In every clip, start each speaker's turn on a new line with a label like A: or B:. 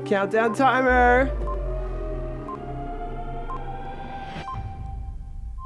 A: Countdown timer.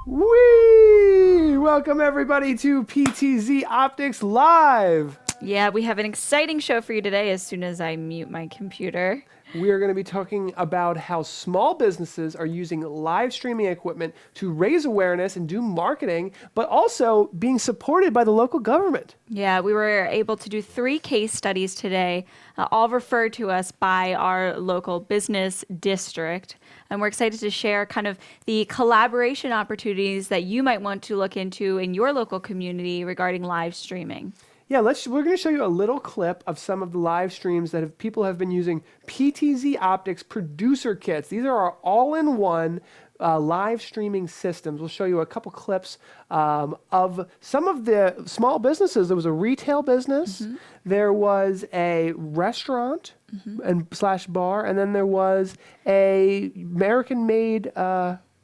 A: Whee! Welcome everybody to PTZOptics Live.
B: Yeah, we have an exciting show for you today as soon as I mute my computer.
A: We are going to be talking about how small businesses are using live streaming equipment to raise awareness and do marketing, but also being supported by the local government.
B: Yeah, we were able to do 3 case studies today, all referred to us by our local business district. And we're excited to share kind of the collaboration opportunities that you might want to look into in your local community regarding live streaming.
A: Yeah, we're going to show you a little clip of some of the live streams that people have been using PTZOptics Producer Kits. These are our all-in-one live streaming systems. We'll show you a couple clips of some of the small businesses. There was a retail business, there was a restaurant and / bar, and then there was a American-made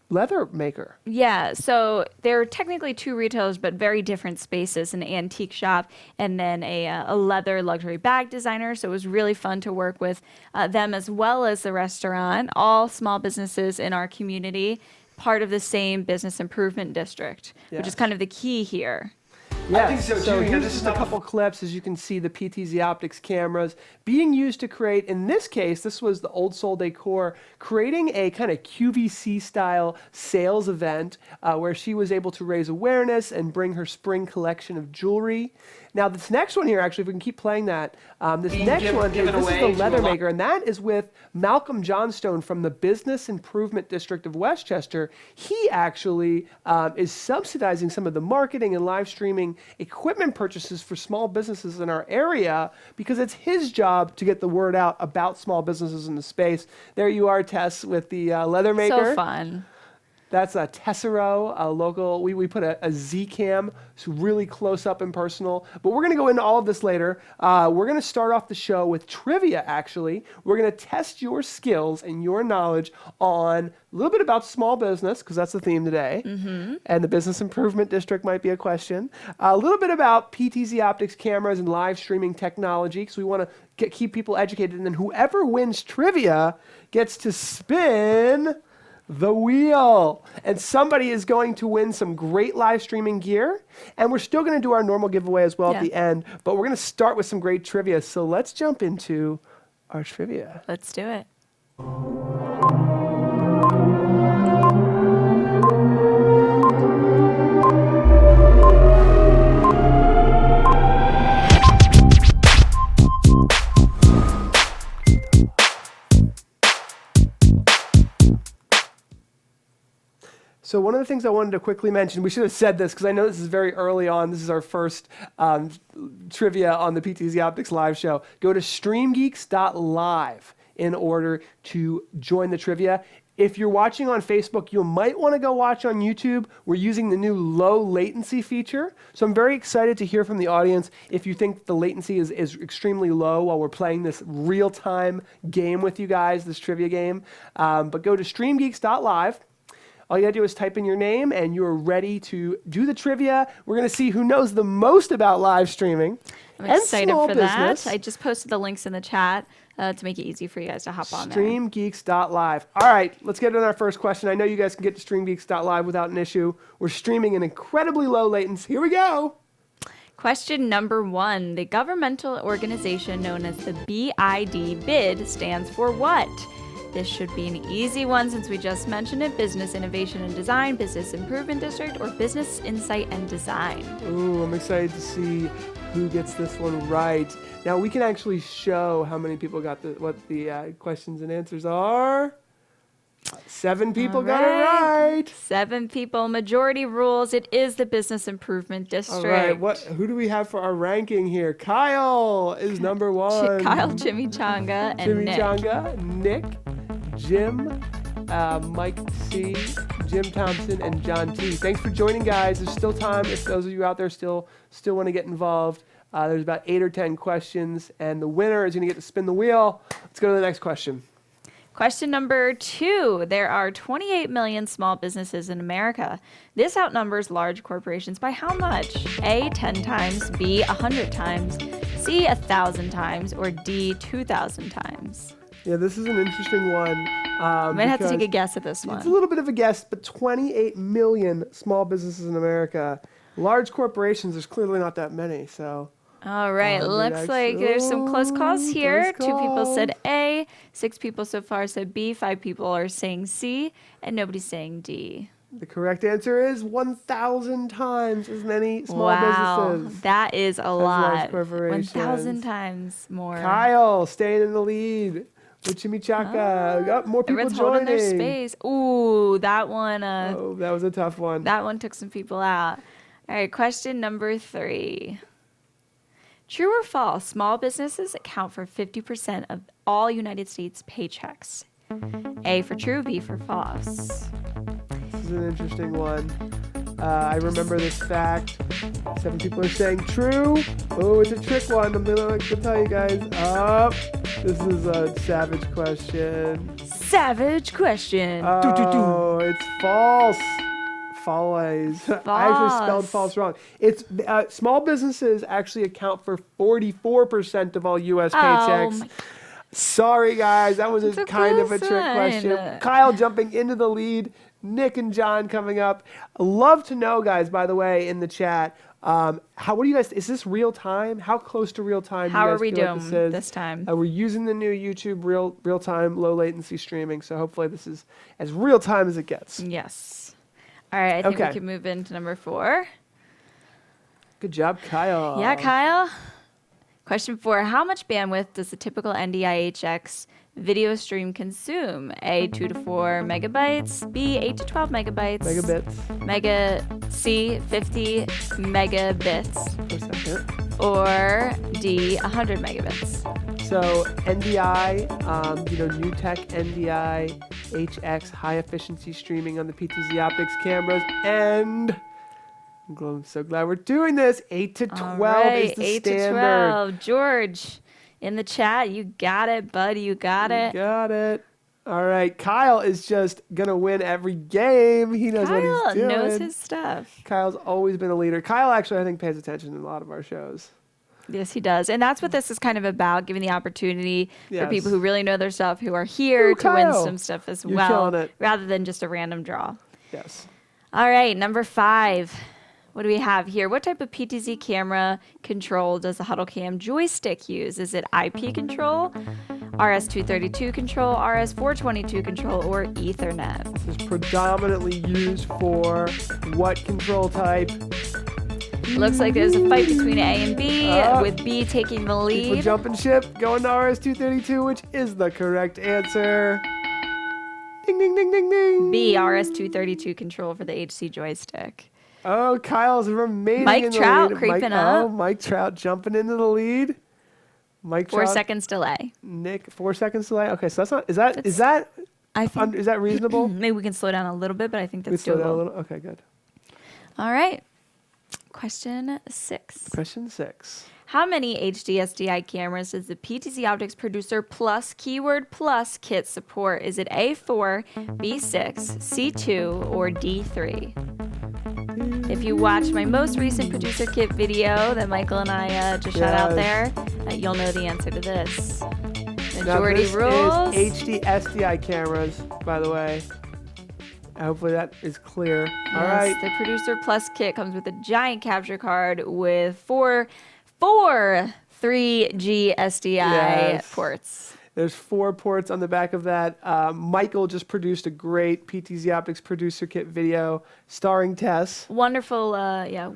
A: leather maker.
B: Yeah, so they're technically 2 retailers, but very different spaces, an antique shop and then a leather luxury bag designer. So it was really fun to work with them as well as the restaurant, all small businesses in our community, part of the same business improvement district, which is kind of the key here.
A: Yeah, I think so here's just a couple clips. As you can see, the PTZOptics cameras being used to create, in this case, this was the Old Soul Decor, creating a kind of QVC style sales event where she was able to raise awareness and bring her spring collection of jewelry. Now, this next one here, actually, if we can keep playing that, this next one, this is the leather maker, and that is with Malcolm Johnstone from the Business Improvement District of Westchester. He actually is subsidizing some of the marketing and live streaming equipment purchases for small businesses in our area because it's his job to get the word out about small businesses in the space. There you are, Tess, with the leather maker.
B: So fun.
A: That's a Tessero, a local. We put a Z-cam, so really close up and personal. But we're going to go into all of this later. We're going to start off the show with trivia, actually. We're going to test your skills and your knowledge on a little bit about small business, because that's the theme today. And the Business Improvement District might be a question. A little bit about PTZOptics cameras and live streaming technology, because we want to keep people educated. And then whoever wins trivia gets to spin the wheel, and somebody is going to win some great live streaming gear, and we're still going to do our normal giveaway as well at the end, but we're going to start with some great trivia. So let's jump into our trivia.
B: Let's do it.
A: So one of the things I wanted to quickly mention, we should have said this because I know this is very early on. This is our first trivia on the PTZOptics live show. Go to streamgeeks.live in order to join the trivia. If you're watching on Facebook, you might want to go watch on YouTube. We're using the new low latency feature. So I'm very excited to hear from the audience if you think the latency is extremely low while we're playing this real-time game with you guys, this trivia game. But go to streamgeeks.live. All you gotta do is type in your name and you're ready to do the trivia. We're gonna see who knows the most about live streaming.
B: I'm excited for that. I just posted the links in the chat to make it easy for you guys to hop on there.
A: Streamgeeks.live. All right, let's get into our first question. I know you guys can get to streamgeeks.live without an issue. We're streaming in incredibly low latency. Here we go.
B: Question number 1. The governmental organization known as the BID stands for what? This should be an easy one since we just mentioned it. Business Innovation and Design, Business Improvement District, or Business Insight and Design.
A: Ooh, I'm excited to see who gets this one right. Now we can actually show how many people got what the questions and answers are. 7 people got it right.
B: 7 people. Majority rules. It is the Business Improvement District.
A: All right. Who do we have for our ranking here? Kyle is number 1.
B: Kyle, Chimichanga, and
A: Nick, Jim, Mike C, Jim Thompson, and John T. Thanks for joining, guys. There's still time if those of you out there still want to get involved. There's about 8 or 10 questions, and the winner is going to get to spin the wheel. Let's go to the next question.
B: Question number 2. There are 28 million small businesses in America. This outnumbers large corporations by how much? A, 10 times, B, 100 times, C, 1,000 times, or D, 2,000 times?
A: Yeah, this is an interesting one.
B: Might have to take a
A: because
B: guess at this
A: It's a
B: one.
A: little bit of a guess, but 28 million small businesses in America. Large corporations, there's clearly not that many. So
B: All right,
A: the
B: looks
A: next-
B: like there's some close calls
A: Ooh,
B: here.
A: close
B: 2 people said
A: calls.
B: A, 6 people so far said B, 5 people are saying C, and nobody's saying D.
A: The correct answer is 1,000 times as many small
B: Wow,
A: businesses.
B: that is a
A: large
B: lot.
A: corporations.
B: 1,000 times more.
A: Kyle staying in the lead with Chimichaka. Oh, more people
B: Everyone's
A: joining.
B: holding their space. Ooh, that one.
A: Oh, that was a tough one.
B: That one took some people out. All right, question number 3. True or false? Small businesses account for 50% of all United States paychecks. A for true, B for false.
A: This is an interesting one. I remember this fact. 7 people are saying true. Oh, it's a trick one. I'm gonna tell you guys. This is a savage question.
B: Savage question.
A: Oh, it's false. False. I actually spelled false wrong. It's small businesses actually account for 44% of all U.S. paychecks.
B: my-
A: Sorry, guys. That was
B: It's a
A: kind of a
B: close
A: trick
B: one.
A: question. Kyle jumping into the lead. Nick and John coming up. Love to know, guys, by the way, in the chat, what do you guys, is this real time? How close to real time
B: How
A: do you
B: are
A: guys
B: we
A: feel like
B: doing
A: this is?
B: this time?
A: We're using the new YouTube real time, low latency streaming. So hopefully this is as real time as it gets.
B: Yes. All right, I think
A: Okay.
B: we can move into number 4.
A: Good job, Kyle.
B: Yeah, Kyle. Question 4. How much bandwidth does the typical NDIHX video stream consume? A, 2 to 4 megabytes. B, 8 to 12 megabytes.
A: Megabits
B: C, 50 megabits.
A: per second.
B: Or D, 100 megabits.
A: So NDI, new tech NDI, HX, high efficiency streaming on the PTZOptics cameras, and I'm so glad we're doing this. 8 to 12 is the
B: 8
A: standard.
B: to 12. George, in the chat, you got it, buddy. You got it.
A: Got it. All right, Kyle is just gonna win every game. He knows what
B: Kyle
A: he's doing.
B: knows his stuff.
A: Kyle's always been a leader. Kyle actually, I think, pays attention in a lot of our shows.
B: Yes, he does. And that's what this is kind of about, giving the opportunity for
A: Yes.
B: people who really know their stuff, who are here
A: Ooh,
B: to win
A: Kyle.
B: some stuff as
A: You're
B: well,
A: killing it.
B: rather than just a random draw.
A: Yes.
B: All right, number 5. What do we have here? What type of PTZ camera control does the HuddleCam joystick use? Is it IP control, RS-232 control, RS-422 control, or Ethernet?
A: This is predominantly used for what control type?
B: Looks like there's a fight between A and B,
A: Oh.
B: with B taking the
A: People
B: lead.
A: jumping ship, going to RS-232, which is the correct answer. Ding, ding, ding, ding, ding.
B: B, RS-232 control for the HC joystick.
A: Oh, Kyle's remaining
B: Mike
A: in the
B: Trout
A: lead.
B: creeping
A: Oh,
B: up.
A: Mike Trout jumping into the lead. Mike
B: 4
A: Trout,
B: seconds delay.
A: Nick, 4 seconds delay. Okay, so that's not. Is that
B: I think
A: is that reasonable?
B: maybe we can slow down a little bit, but I think
A: We
B: that's
A: slow down a
B: doable.
A: little. Okay, good.
B: All right. Question 6.
A: Question 6.
B: How many HD-SDI cameras does the PTZOptics Producer Plus keyword plus kit support? Is it A4, B6, C2, or D3? If you watch my most recent producer kit video that Michael and I just shot out there, you'll know the answer to this. Majority
A: now, this
B: rules.
A: is HD-SDI cameras, by the way. Hopefully that is clear. All right.
B: The Producer Plus kit comes with a giant capture card with four 3G SDI ports.
A: There's 4 ports on the back of that. Michael just produced a great PTZOptics Producer Kit video starring Tess.
B: Wonderful,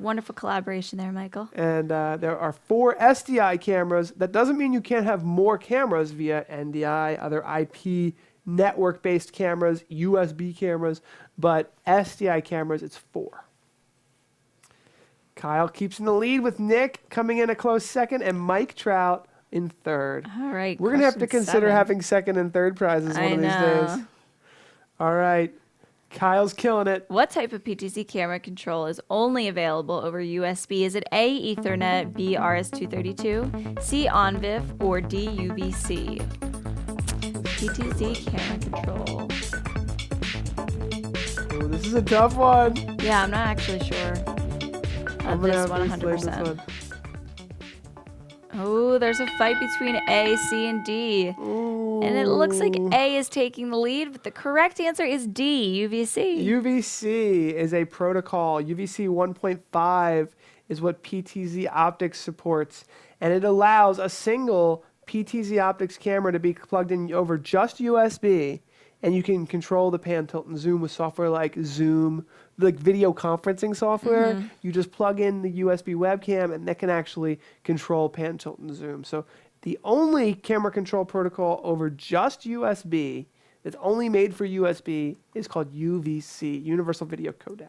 B: wonderful collaboration there, Michael.
A: And there are 4 SDI cameras. That doesn't mean you can't have more cameras via NDI, other IP network-based cameras, USB cameras, but SDI cameras, it's 4. Kyle keeps in the lead with Nick coming in a close second and Mike Trout in third.
B: All right.
A: We're going to have to
B: question
A: consider
B: 7.
A: having second and third prizes one
B: I
A: of these
B: know.
A: days. All right. Kyle's killing it.
B: What type of PTZ camera control is only available over USB? Is it A, Ethernet, B, RS-232, C, ONVIF, or D, UVC? PTZ camera control.
A: Oh, this is a tough one.
B: Yeah, I'm not actually sure
A: I'm
B: of
A: gonna
B: this
A: have
B: one
A: to explain this
B: 100%.
A: one.
B: Oh, there's a fight between A, C, and D. And it looks like A is taking the lead, but the correct answer is D, UVC.
A: UVC is a protocol. UVC 1.5 is what PTZOptics supports, and it allows a single PTZOptics camera to be plugged in over just USB, and you can control the pan, tilt, and zoom with software like Zoom, like video conferencing software. You just plug in the USB webcam, and that can actually control pan, tilt, and zoom. So the only camera control protocol over just USB that's only made for USB is called UVC, Universal Video Codec.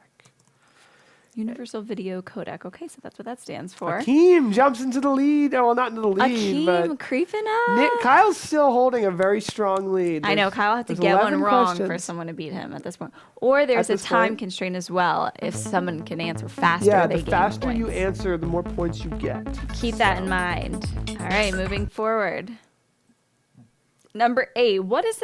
B: Universal Video Codec. Okay, so that's what that stands for.
A: Akeem jumps into the lead. Oh, well, not into the lead,
B: Akeem
A: but
B: creeping up.
A: Kyle's still holding a very strong lead.
B: I know, Kyle has to
A: there's
B: get one
A: 11
B: wrong
A: questions.
B: for someone to beat him at this point. Or there's a
A: this
B: time
A: point?
B: constraint as well. If someone can answer faster,
A: Yeah,
B: they
A: the
B: gain
A: faster you
B: points.
A: answer, the more points you get.
B: Keep that in mind. All right, moving forward. Number 8, what is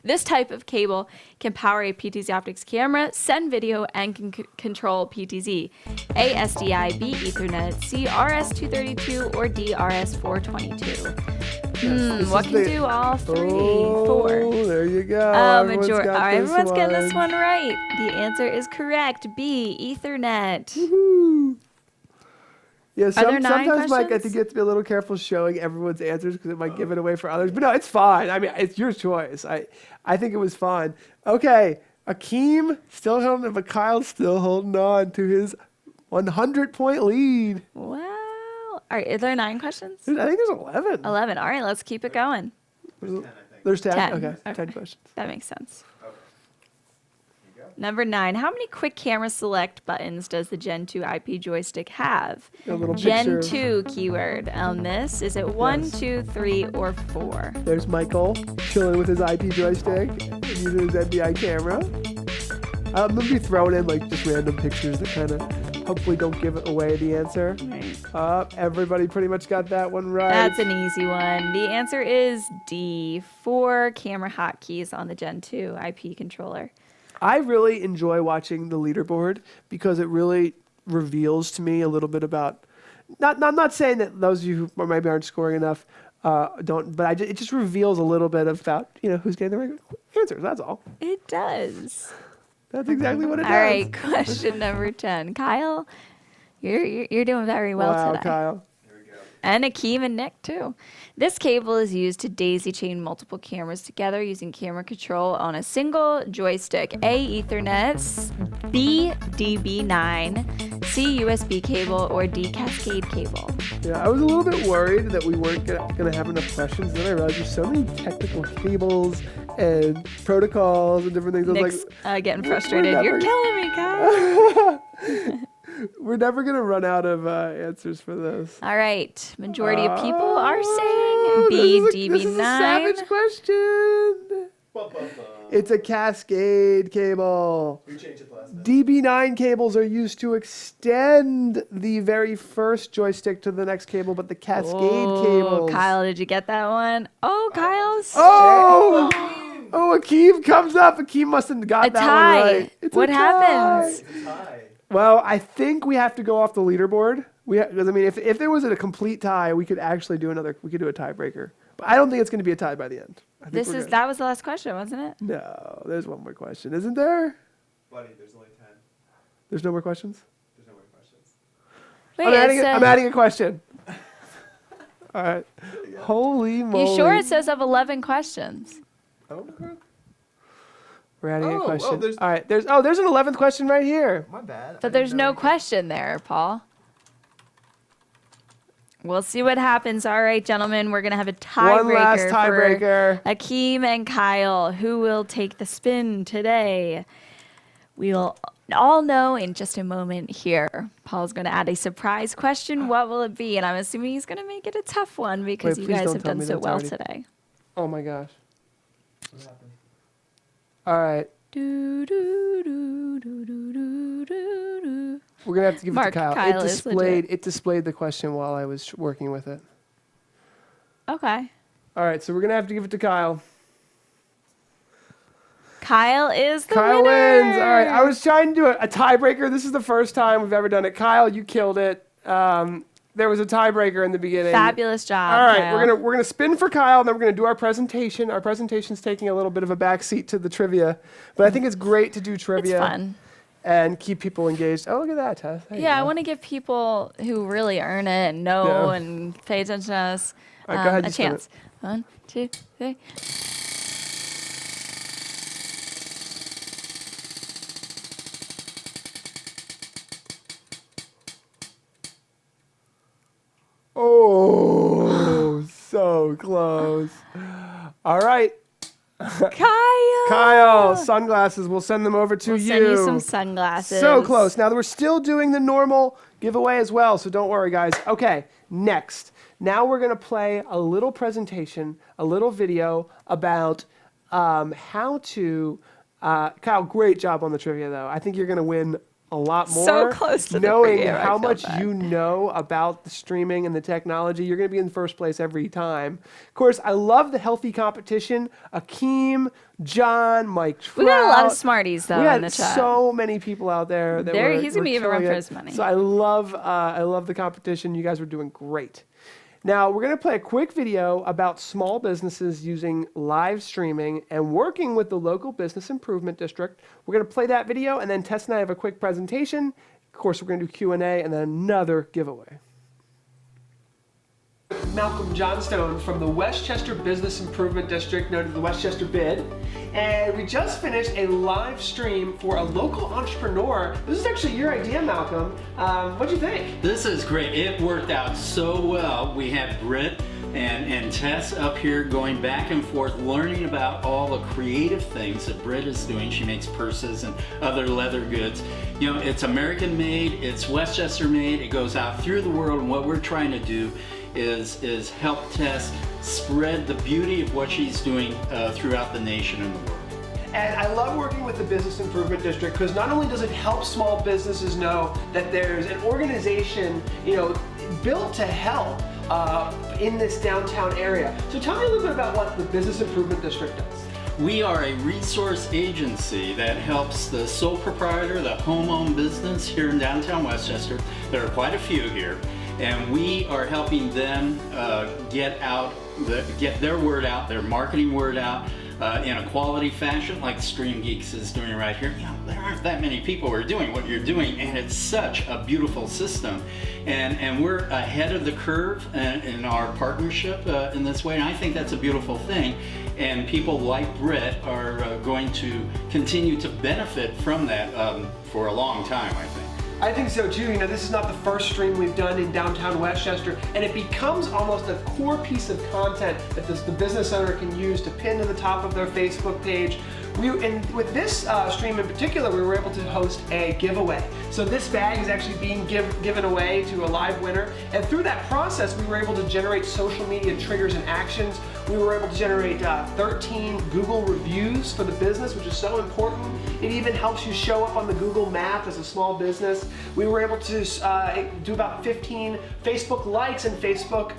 B: this type of cable can power a PTZOptics camera, send video, and can control PTZ? A, SDI, B, Ethernet, C, RS-232, or D, RS-422?
A: This
B: What
A: is
B: can
A: the-
B: do all 3?
A: Oh,
B: 4.
A: there you go.
B: Oh,
A: Everyone's got
B: all right,
A: this
B: everyone's getting this one right. The answer is correct. B, Ethernet.
A: Woohoo. Yeah,
B: there 9
A: sometimes, Mike, I
B: questions?
A: think you have to be a little careful showing everyone's answers because it might give it away for others. But no, it's fine. I mean, it's your choice. I think it was fine. Okay, Akeem still holding, but Kyle's still holding on to his 100-point lead.
B: Wow. All right, are there 9 questions?
A: I think there's 11.
B: 11. All right, let's keep it going.
A: There's 10.
B: 10.
A: Okay,
B: Okay.
A: 10 questions.
B: That makes sense. Number 9, how many quick camera select buttons does the Gen 2 IP joystick have?
A: A little
B: Gen
A: picture.
B: 2 keyword on this. Is it 1,
A: Yes.
B: 2, 3, or 4?
A: There's Michael chilling with his IP joystick and using his NDI camera. I'm going to be throwing in like just random pictures that kind of hopefully don't give away the answer. Everybody pretty much got that one right.
B: That's an easy one. The answer is D, 4 camera hotkeys on the Gen 2 IP controller.
A: I really enjoy watching the leaderboard because it really reveals to me a little bit about. I'm not saying that those of you who maybe aren't scoring enough don't, but it just reveals a little bit about who's getting the right answers. That's all.
B: It does.
A: That's exactly what it does.
B: All right, question number 10. Kyle, you're doing very well
A: wow,
B: today.
A: Kyle.
B: And Akeem and Nick, too. This cable is used to daisy chain multiple cameras together using camera control on a single joystick. A, Ethernet, B, DB9, C, USB cable, or D, Cascade cable.
A: Yeah, I was a little bit worried that we weren't going to have enough questions. Then I realized there's so many technical cables and protocols and different things. I was
B: Nick's getting
A: we're
B: frustrated.
A: never-
B: You're killing me, Kyle.
A: we're never going to run out of answers for this.
B: All right. Majority of people are saying
A: Oh,
B: B,
A: this
B: DB9.
A: is a savage question. It's a Cascade cable.
C: We changed it last night.
A: DB9 cables are used to extend the very first joystick to the next cable, but the Cascade cables.
B: Kyle, did you get that one? Oh, Kyle's.
A: Oh! Oh, Akeem comes up. Akeem must have got
B: A
A: that
B: tie.
A: one right. It's
B: What
A: a
B: happens?
A: tie.
C: It's a tie.
A: Well, I think we have to go off the leaderboard. Because I mean, if there was a complete tie, we could actually do we could do a tiebreaker. But I don't think it's going to be a tie by the end. I think we're good.
B: That was the last question, wasn't it?
A: No, there's one more question, isn't there?
C: Buddy, there's only 10.
A: There's no more questions.
C: There's no more questions.
B: Wait,
A: I'm adding a question. All right. Holy moly!
B: you sure it says of 11 questions?
C: Oh, okay.
A: We're adding a
C: Oh,
A: question.
C: there's-
A: All right. There's an 11th question right here.
C: My bad.
B: But there's no question there, Paul. We'll see what happens. All right, gentlemen, we're going to have a tiebreaker.
A: One last tiebreaker.
B: For Akeem and Kyle. Who will take the spin today? We'll all know in just a moment here. Paul's going to add a surprise question. What will it be? And I'm assuming he's going to make it a tough one because
A: Wait,
B: you
A: please
B: guys
A: don't
B: have
A: tell
B: done
A: me
B: so
A: that's
B: well
A: already-
B: today.
A: Oh my gosh.
C: What happened?
A: All right.
B: Do, do, do, do, do, do, do, do.
A: We're gonna have to give
B: Mark,
A: it to Kyle.
B: Kyle is legit.
A: It displayed the question while I was working with it.
B: Okay.
A: All right, so we're gonna have to give it to Kyle.
B: Kyle is the
A: Kyle
B: winner.
A: wins. All right, I was trying to do a tiebreaker. This is the first time we've ever done it. Kyle, you killed it. there was a tiebreaker in the beginning.
B: Fabulous job.
A: All right,
B: Kyle.
A: we're gonna spin for Kyle, and then we're gonna do our presentation. Our presentation's taking a little bit of a backseat to the trivia, but I think it's great to do
B: It's
A: trivia
B: fun.
A: and keep people engaged. Oh, look at that, Tess. There you
B: Yeah, I
A: go.
B: want to give people who really earn it and know
A: Yeah.
B: and pay attention to us
A: All right, go ahead,
B: a
A: you spin
B: chance. 1, 2, 3.
A: Oh, so close. All right,
B: Kyle!
A: Kyle, sunglasses. We'll send them over to
B: We'll
A: you.
B: send you some sunglasses.
A: So close. Now we're still doing the normal giveaway as well, so don't worry, guys. Okay, next. Now we're going to play a little presentation, a little video about how to. Kyle, great job on the trivia, though. I think you're going to win a lot more.
B: So close to the
A: knowing
B: free, I
A: how
B: feel
A: much
B: bad.
A: you know about the streaming and the technology. You're going to be in first place every time. Of course, I love the healthy competition. Akeem, John, Mike Trout.
B: We got a lot of smarties, though,
A: We had
B: in the chat.
A: so many people out there. That
B: There-
A: were,
B: he's gonna
A: were
B: be even run
A: killing
B: for
A: it.
B: his money.
A: So I love the competition. You guys were doing great. Now we're going to play a quick video about small businesses using live streaming and working with the local business improvement district. We're going to play that video, and then Tess and I have a quick presentation. Of course, we're going to do Q&A and then another giveaway. Malcolm Johnstone from the Westchester Business Improvement District, known as the Westchester BID. And we just finished a live stream for a local entrepreneur. This is actually your idea, Malcolm. What'd you think?
D: This is great. It worked out so well. We had Britt and Tess up here going back and forth, learning about all the creative things that Britt is doing. She makes purses and other leather goods. You know, it's American made, it's Westchester made, it goes out through the world, and what we're trying to do is help Tess spread the beauty of what she's doing throughout the nation and the world.
A: And I love working with the Business Improvement District because not only does it help small businesses know that there's an organization, built to help in this downtown area. So tell me a little bit about what the Business Improvement District does.
D: We are a resource agency that helps the sole proprietor, the home-owned business here in downtown Westchester. There are quite a few here, and we are helping them get their word out, their marketing word out in a quality fashion, like Stream Geeks is doing right here. There aren't that many people who are doing what you're doing, and it's such a beautiful system. And we're ahead of the curve in our partnership in this way, and I think that's a beautiful thing. And people like Britt are going to continue to benefit from that for a long time, I think.
A: I think so too. This is not the first stream we've done in downtown Westchester, and it becomes almost a core piece of content that the business owner can use to pin to the top of their Facebook page. And with this stream in particular, we were able to host a giveaway. So this bag is actually being given away to a live winner. And through that process, we were able to generate social media triggers and actions. We were able to generate 13 Google reviews for the business, which is so important. It even helps you show up on the Google map as a small business. We were able to do about 15 Facebook likes and Facebook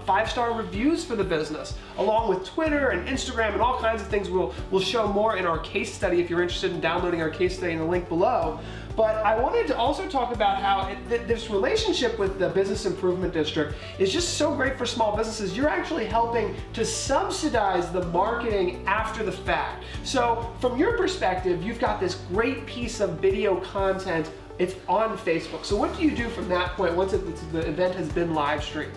A: 5-star reviews for the business, along with Twitter and Instagram and all kinds of things. We'll show more in our case study if you're interested in downloading our case study in the link below. But I wanted to also talk about how this relationship with the Business Improvement District is just so great for small businesses. You're actually helping to subsidize the marketing after the fact. So from your perspective, you've got this great piece of video content. It's on Facebook. So what do you do from that point once the event has been live streamed?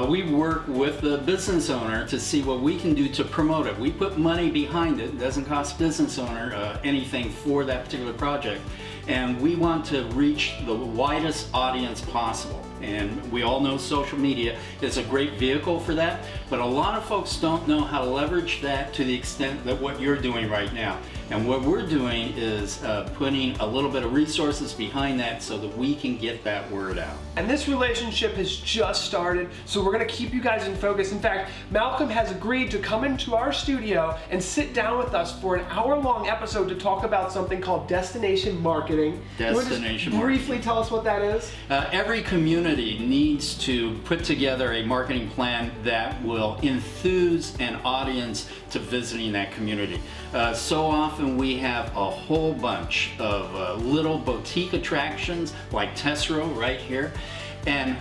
D: We work with the business owner to see what we can do to promote it. We put money behind it. It doesn't cost business owner anything for that particular project. And we want to reach the widest audience possible. And we all know social media is a great vehicle for that, but a lot of folks don't know how to leverage that to the extent that what you're doing right now. And what we're doing is putting a little bit of resources behind that so that we can get that word out.
A: And this relationship has just started, so we're going to keep you guys in focus. In fact, Malcolm has agreed to come into our studio and sit down with us for an hour-long episode to talk about something called destination marketing.
D: Destination
A: marketing. Briefly
D: marketing.
A: tell us what that is.
D: Every community needs to put together a marketing plan that will enthuse an audience to visiting that community. So often we have a whole bunch of little boutique attractions like Tess right here. And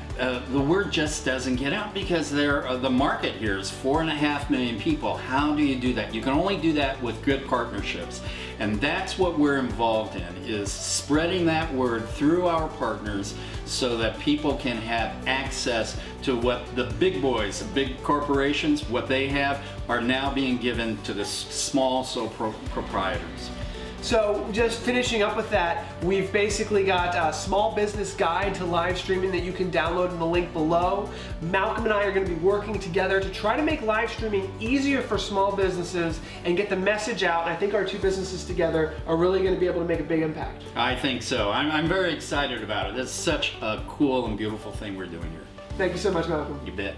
D: the word just doesn't get out because the market here is 4.5 million people. How do you do that? You can only do that with good partnerships. And that's what we're involved in, is spreading that word through our partners so that people can have access to what the big boys, the big corporations, what they have are now being given to the small sole proprietors.
A: So just finishing up with that, we've basically got a small business guide to live streaming that you can download in the link below. Malcolm and I are going to be working together to try to make live streaming easier for small businesses and get the message out. And I think our two businesses together are really going to be able to make a big impact.
D: I think so. I'm very excited about it. It's such a cool and beautiful thing we're doing here.
A: Thank you so much, Malcolm.
D: You bet.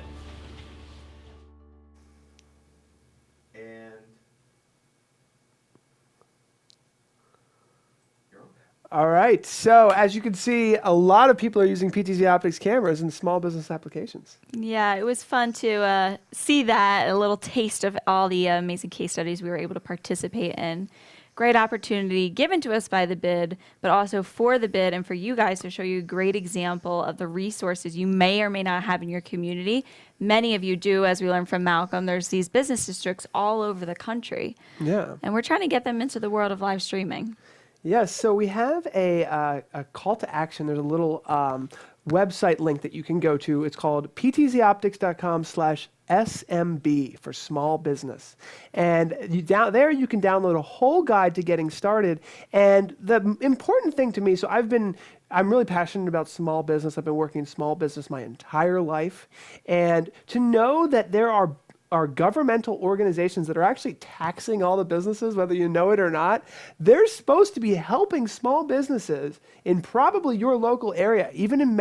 A: All right, so as you can see, a lot of people are using PTZOptics cameras in small business applications.
B: Yeah, it was fun to see that, a little taste of all the amazing case studies we were able to participate in. Great opportunity given to us by the bid, but also for the bid and for you guys to show you a great example of the resources you may or may not have in your community. Many of you do, as we learned from Malcolm. There's these business districts all over the country.
A: Yeah.
B: And we're trying to get them into the world of live streaming.
A: Yes, so we have a call to action. There's a little website link that you can go to. It's called ptzoptics.com/SMB for small business. And down there you can download a whole guide to getting started. And the important thing to me, so I'm really passionate about small business. I've been working in small business my entire life. And to know that there are governmental organizations that are actually taxing all the businesses, whether you know it or not, they're supposed to be helping small businesses in probably your local area, even in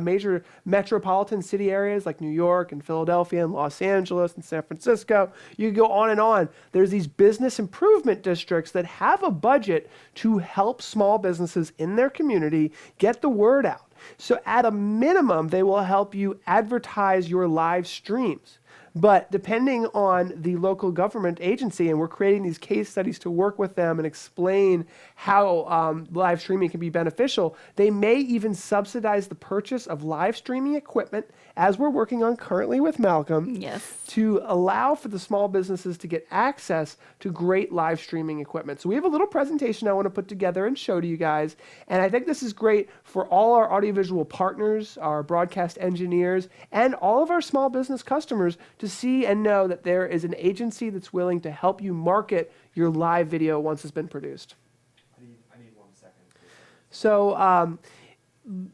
A: major metropolitan city areas like New York and Philadelphia and Los Angeles and San Francisco. You can go on and on. There's these business improvement districts that have a budget to help small businesses in their community get the word out. So at a minimum, they will help you advertise your live streams. But depending on the local government agency, and we're creating these case studies to work with them and explain how live streaming can be beneficial, they may even subsidize the purchase of live streaming equipment, as we're working on currently with Malcolm,
B: Yes.
A: to allow for the small businesses to get access to great live streaming equipment. So we have a little presentation I want to put together and show to you guys. And I think this is great for all our audiovisual partners, our broadcast engineers, and all of our small business customers to see and know that there is an agency that's willing to help you market your live video once it's been produced.
C: I need 1 second.
A: So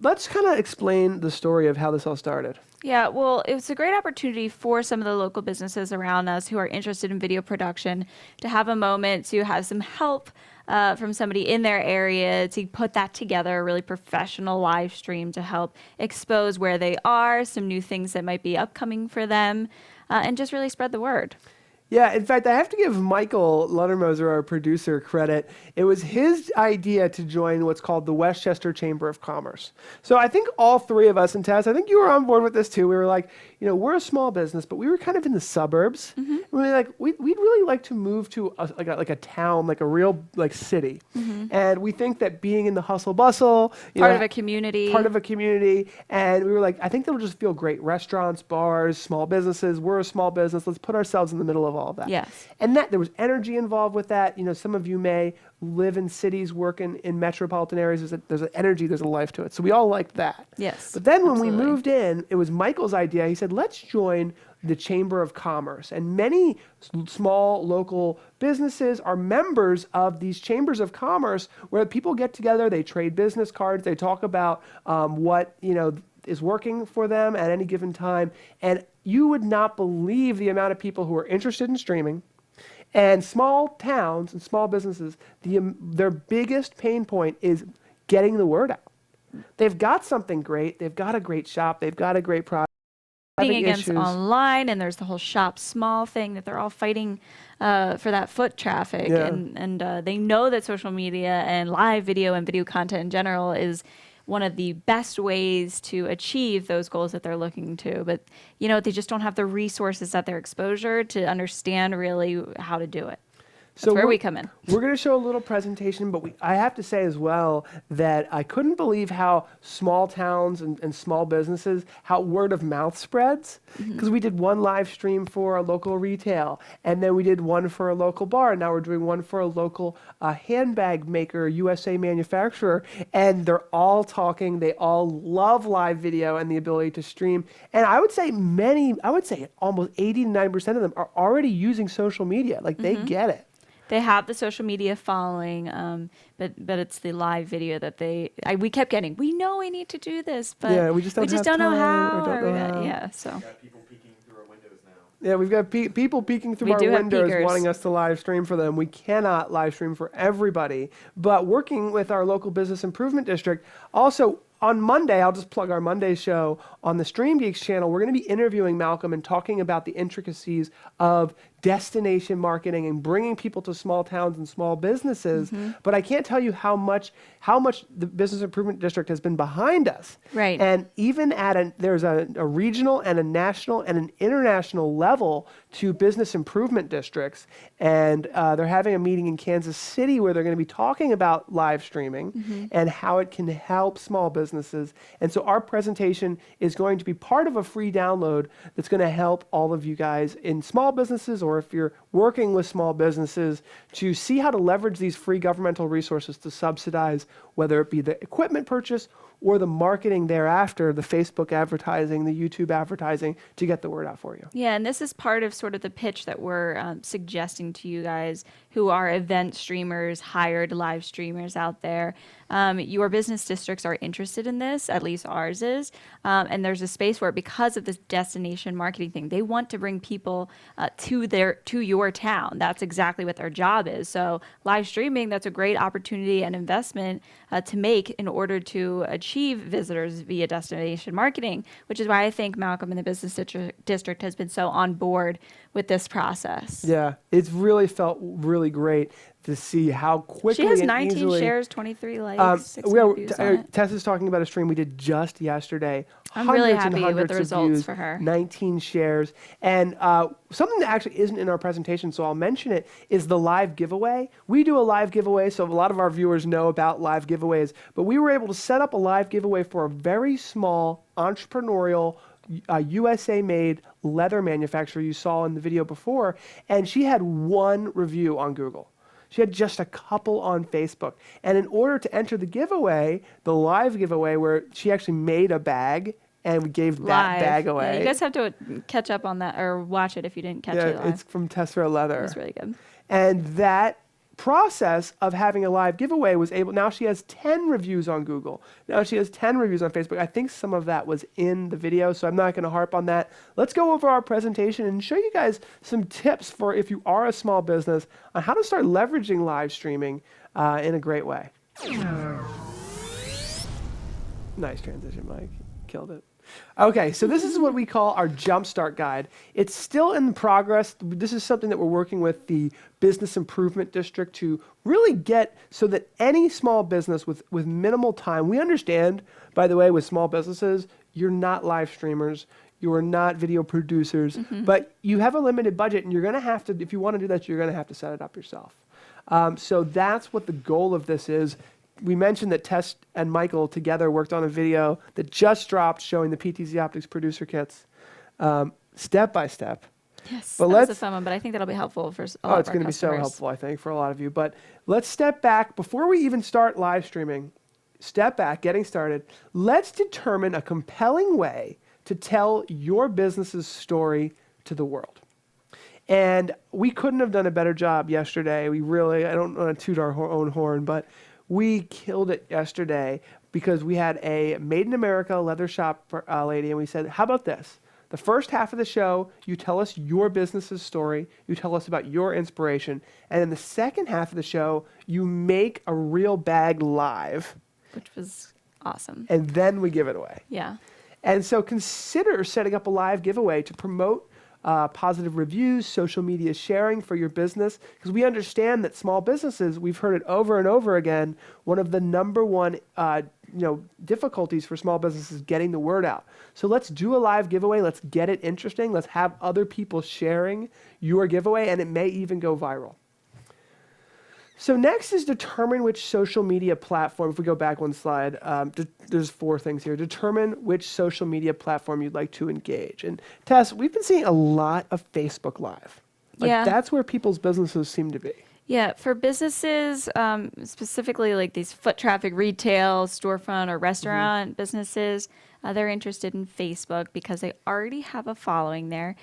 A: let's kind of explain the story of how this all started.
B: Yeah, well, it's a great opportunity for some of the local businesses around us who are interested in video production to have a moment to have some help from somebody in their area to put that together, a really professional live stream to help expose where they are, some new things that might be upcoming for them, and just really spread the word.
A: Yeah, in fact, I have to give Michael Lundermoser, our producer, credit. It was his idea to join what's called the Westchester Chamber of Commerce. So I think all three of us, and Tess, I think you were on board with this too. We were like, you know, we're a small business, but we were kind of in the suburbs. Mm-hmm. We were like, we'd really like to move to a town, like a real city. Mm-hmm. And we think that being in the hustle bustle,
B: Part of a community,
A: and we were like, I think that'll just feel great. Restaurants, bars, small businesses. We're a small business. Let's put ourselves in the middle of all of that.
B: Yes.
A: And that there was energy involved with that. You know, some of you may live in cities, work in metropolitan areas. There's an energy, there's a life to it. So we all liked that.
B: Yes.
A: But then when
B: absolutely.
A: we moved in, it was Michael's idea. He said, let's join the Chamber of Commerce. And many small local businesses are members of these chambers of commerce where people get together, they trade business cards, they talk about what, is working for them at any given time. And you would not believe the amount of people who are interested in streaming. And small towns and small businesses, their biggest pain point is getting the word out. They've got something great. They've got a great shop. They've got a great product.
B: Against online, and there's the whole shop small thing that they're all fighting for that foot traffic.
A: Yeah.
B: And they know that social media and live video and video content in general is one of the best ways to achieve those goals that they're looking to. But, they just don't have the resources at their exposure to understand really how to do it. That's where
A: we're-
B: we come in.
A: We're going to show a little presentation, but I have to say as well that I couldn't believe how small towns and small businesses, how word of mouth spreads. Because we did one live stream for a local retail, and then we did one for a local bar, and now we're doing one for a local handbag maker, USA manufacturer, and they're all talking. They all love live video and the ability to stream. And I would say almost 80 to 90% of them are already using social media. Like they get it.
B: They have the social media following, but it's the live video that we kept getting. We know we need to do this, but
A: Yeah, we just don't have
B: don't know
A: time,
B: how.
A: or don't know how.
B: Yeah, so
C: Got people peeking through our windows now.
A: Yeah, we've got people peeking through
B: We
A: our
B: do have
A: windows
B: peekers.
A: wanting us to live stream for them. We cannot live stream for everybody, but working with our local business improvement district. Also, on Monday, I'll just plug our Monday show on the Stream Geeks channel. We're going to be interviewing Malcolm and talking about the intricacies of destination marketing and bringing people to small towns and small businesses. But I can't tell you how much the Business Improvement District has been behind us.
B: Right.
A: And even there's a regional and a national and an international level to business improvement districts. And they're having a meeting in Kansas City where they're going to be talking about live streaming and how it can help small businesses. And so our presentation is going to be part of a free download that's going to help all of you guys in small businesses, or if you're working with small businesses, to see how to leverage these free governmental resources to subsidize, whether it be the equipment purchase or the marketing thereafter, the Facebook advertising, the YouTube advertising, to get the word out for you.
B: yeah, and this is part of sort of the pitch that we're suggesting to you guys who are event streamers, hired live streamers out there. Your business districts are interested in this, at least ours is, and there's a space where, because of this destination marketing thing, they want to bring people to your town. That's exactly what their job is. So live streaming, that's a great opportunity and investment to make in order to achieve visitors via destination marketing, which is why I think Malcolm in the business district has been so on board with this process.
A: Yeah, it's really felt really great to see how quickly
B: She has
A: and
B: 19
A: easily,
B: shares, 23 likes, 16 views on it.
A: Tess is talking about a stream we did just yesterday.
B: I'm really
A: Hundreds and
B: happy with
A: hundreds
B: the
A: of
B: results
A: views,
B: for her.
A: 19 shares. And something that actually isn't in our presentation, so I'll mention it, is the live giveaway. We do a live giveaway, so a lot of our viewers know about live giveaways, but we were able to set up a live giveaway for a very small entrepreneurial USA-made leather manufacturer you saw in the video before, and she had one review on Google. She had just a couple on Facebook. And in order to enter the giveaway, the live giveaway, where she actually made a bag and we gave that bag away.
B: Yeah, you guys have to catch up on that or watch it if you didn't catch it live.
A: It's from Tessera Leather.
B: It was really good.
A: And that process of having a live giveaway was able, now she has 10 reviews on Google. Now she has 10 reviews on Facebook. I think some of that was in the video, so I'm not going to harp on that. Let's go over our presentation and show you guys some tips for if you are a small business on how to start leveraging live streaming in a great way. Nice transition, Mike. Killed it. Okay, so this is what we call our Jumpstart guide. It's still in progress. This is something that we're working with the Business Improvement District to really get so that any small business with minimal time, we understand, by the way, with small businesses, you're not live streamers, you are not video producers, but you have a limited budget and you're going to have to, if you want to do that, you're going to have to set it up yourself. So that's what the goal of this is. We mentioned that Tess and Michael together worked on a video that just dropped showing the PTZOptics Producer Kits step by step.
B: Yes,
A: But
B: that was a
A: let's-
B: fun one, but I think that'll be helpful for a lot
A: Oh,
B: of
A: it's
B: our
A: going to be so
B: customers.
A: helpful, I think, for a lot of you. But let's step back. Before we even start live streaming, step back, getting started. Let's determine a compelling way to tell your business's story to the world. And we couldn't have done a better job yesterday. I don't want to toot our own horn, but we killed it yesterday because we had a Made in America leather shop lady, and we said, how about this? The first half of the show, you tell us your business's story, you tell us about your inspiration, and in the second half of the show, you make a real bag live,
B: Which was awesome.
A: and then we give it away.
B: Yeah.
A: And so consider setting up a live giveaway to promote positive reviews, social media sharing for your business, because we understand that small businesses, we've heard it over and over again, one of the number one difficulties for small businesses is getting the word out. So let's do a live giveaway. Let's get it interesting. Let's have other people sharing your giveaway, and it may even go viral. So next is determine which social media platform. If we go back one slide, there's 4 things here. Determine which social media platform you'd like to engage. And Tess, we've been seeing a lot of Facebook Live. Like that's where people's businesses seem to be.
B: Yeah, for businesses, specifically like these foot traffic retail, storefront, or restaurant businesses, they're interested in Facebook because they already have a following there.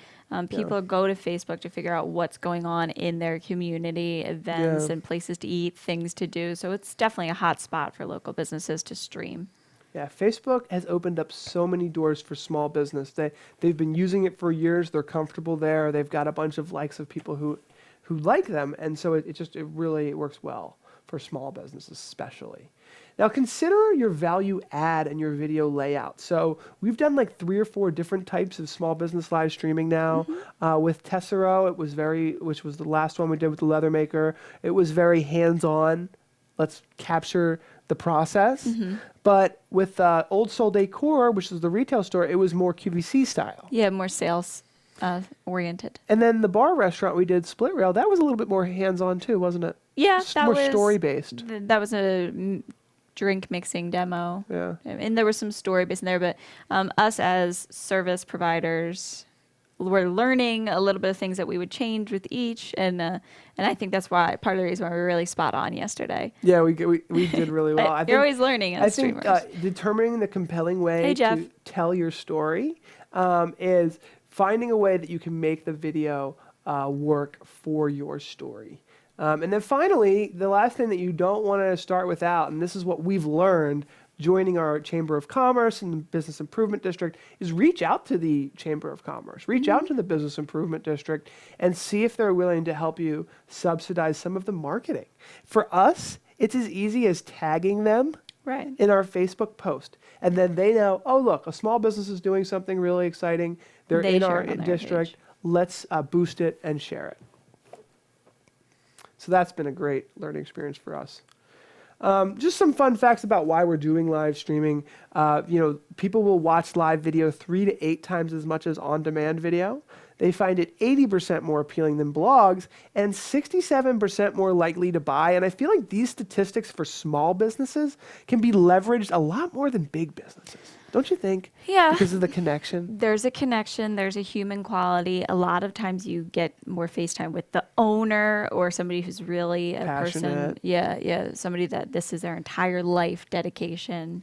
B: People go to Facebook to figure out what's going on in their community, events and places to eat, things to do. So it's definitely a hot spot for local businesses to stream.
A: Yeah, Facebook has opened up so many doors for small business. They've been using it for years. They're comfortable there. They've got a bunch of likes of people who like them, and so it really works well for small businesses especially. Now consider your value add and your video layout. So we've done like 3 or 4 different types of small business live streaming now. With Tessero, which was the last one we did with the leather maker. It was very hands-on. Let's capture the process. But with Old Soul Decor, which is the retail store, it was more QVC style.
B: Yeah, more sales oriented.
A: And then the bar restaurant we did, Split Rail, that was a little bit more hands-on too, wasn't it?
B: Yeah, that
A: more
B: was
A: story-based.
B: That was a drink mixing demo.
A: Yeah.
B: And there was some story-based in there, but us as service providers, we're learning a little bit of things that we would change with each, and I think that's why part of the reason why we were really spot on yesterday.
A: Yeah, we did really well.
B: You're always learning as streamers.
A: I think determining the compelling way to tell your story is finding a way that you can make the video work for your story. And then finally, the last thing that you don't want to start without, and this is what we've learned joining our Chamber of Commerce and the Business Improvement District, is reach out to the Chamber of Commerce, reach out to the Business Improvement District, and see if they're willing to help you subsidize some of the marketing. For us, it's as easy as tagging them in our Facebook post. And then they know, oh, look, a small business is doing something really exciting. They're in our district. Let's boost it and share it. So that's been a great learning experience for us. Just some fun facts about why we're doing live streaming. People will watch live video 3 to 8 times as much as on-demand video. They find it 80% more appealing than blogs and 67% more likely to buy. And I feel like these statistics for small businesses can be leveraged a lot more than big businesses. Don't you think?
B: Yeah.
A: Because of the connection?
B: There's a connection. There's a human quality. A lot of times you get more FaceTime with the owner or somebody who's really a
A: passionate
B: person. Yeah. Somebody that this is their entire life dedication.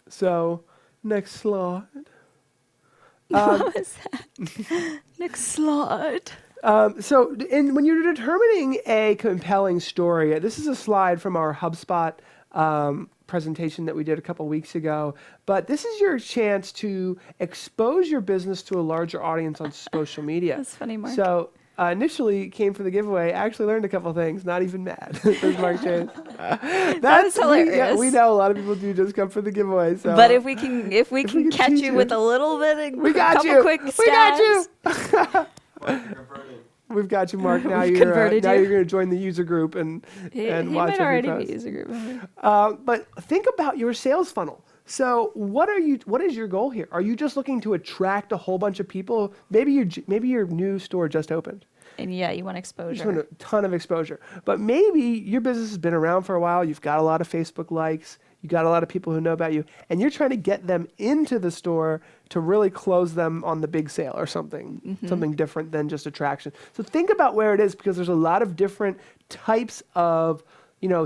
A: So, next slide.
B: What was that? Next slide.
A: When you're determining a compelling story, this is a slide from our HubSpot presentation that we did a couple weeks ago, but this is your chance to expose your business to a larger audience on social media.
B: That's funny, Mark.
A: So initially came for the giveaway, actually learned a couple things, not even mad. There's Mark Chase.
B: That's hilarious.
A: We know a lot of people do just come for the giveaway. So.
B: But if we can catch you with a little bit of couple quick stats.
A: We got you. We've got you, Mark. Now you're going to join the user group and watch every
B: might already
A: post.
B: be user group member.
A: But think about your sales funnel. So what is your goal here? Are you just looking to attract a whole bunch of people? Maybe your new store just opened.
B: And you want exposure.
A: You just want a ton of exposure. But maybe your business has been around for a while. You've got a lot of Facebook likes. You got a lot of people who know about you, and you're trying to get them into the store to really close them on the big sale or something different than just attraction. So think about where it is, because there's a lot of different types of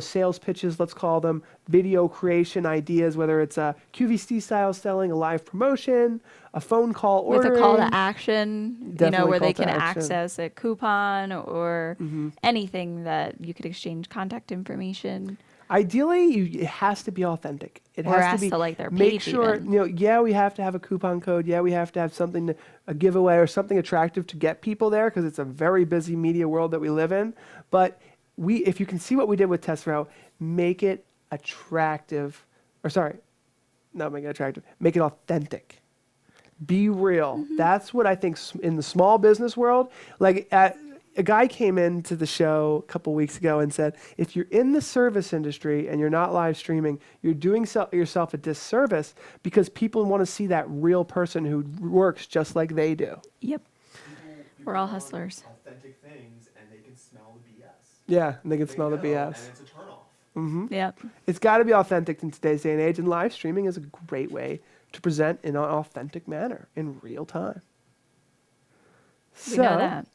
A: sales pitches, let's call them, video creation ideas, whether it's a QVC style selling, a live promotion, a phone call ordering.
B: With a call to action,
A: Definitely
B: where they
A: call
B: can
A: to action.
B: access a coupon or anything that you could exchange contact information.
A: Ideally, it has to be authentic. It has to be
B: like their
A: make
B: page
A: sure,
B: even.
A: we have to have a coupon code. Yeah, we have to have something, a giveaway or something attractive to get people there, because it's a very busy media world that we live in. But if you can see what we did with Tessero, make it attractive, make it authentic. Be real. That's what I think in the small business world, a guy came into the show a couple weeks ago and said, if you're in the service industry and you're not live streaming, you're doing yourself a disservice, because people want to see that real person who works just like they do.
B: Yep. We're all hustlers.
C: Authentic things, and they can smell
A: Yeah, and they can smell the
C: know,
A: BS.
C: And it's a turnoff.
B: Yep.
A: It's got to be authentic in today's day and age, and live streaming is a great way to present in an authentic manner in real time.
B: We know that.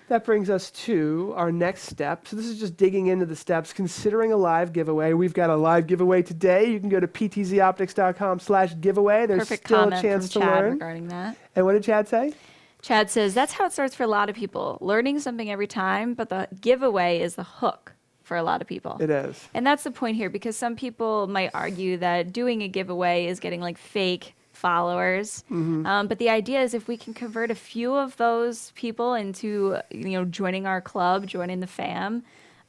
A: That brings us to our next step. So this is just digging into the steps, considering a live giveaway. We've got a live giveaway today. You can go to ptzoptics.com/giveaway. There's
B: Perfect
A: still a
B: comment
A: chance
B: from
A: to
B: Chad
A: learn.
B: regarding that.
A: And what did Chad say?
B: Chad says, that's how it starts for a lot of people. Learning something every time, but the giveaway is the hook for a lot of people.
A: It is.
B: And that's the point here, because some people might argue that doing a giveaway is getting like fake followers. But the idea is if we can convert a few of those people into, joining our club, joining the fam,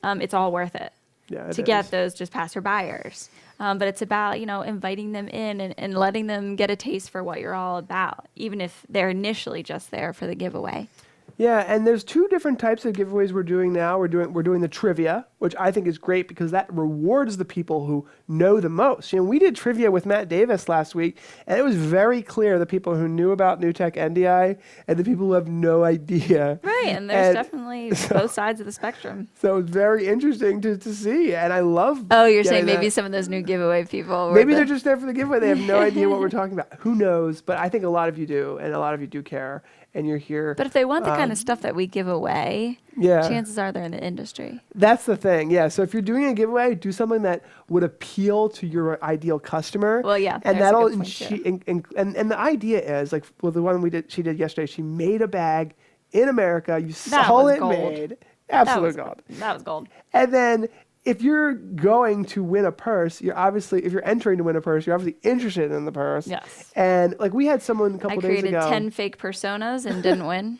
B: it's all worth it.
A: Yeah,
B: to get those just passer buyers. But it's about, inviting them in and letting them get a taste for what you're all about, even if they're initially just there for the giveaway.
A: Yeah, and there's two different types of giveaways we're doing now. We're doing the trivia, which I think is great because that rewards the people who know the most. We did trivia with Matt Davis last week, and it was very clear the people who knew about New Tech NDI and the people who have no idea.
B: Right, and there's definitely both sides of the spectrum.
A: So it's very interesting to see, and I love.
B: Oh, you're saying
A: getting
B: maybe
A: that.
B: some of those new giveaway people.
A: Maybe they're just there for the giveaway. They have no idea what we're talking about. Who knows? But I think a lot of you do, and a lot of you do care. And you're here.
B: But if they want the kind of stuff that we give away, chances are they're in the industry.
A: That's the thing, yeah. So if you're doing a giveaway, do something that would appeal to your ideal customer.
B: Well, yeah,
A: and
B: there's a
A: that'll
B: good point,
A: and the idea is like, well, the one she did yesterday. She made a bag in America. You saw it made, absolute gold.
B: That was gold.
A: And then if you're going to win a purse, if you're entering to win a purse, you're obviously interested in the purse.
B: Yes.
A: And like we had someone a couple days ago.
B: I created 10 fake personas and didn't win.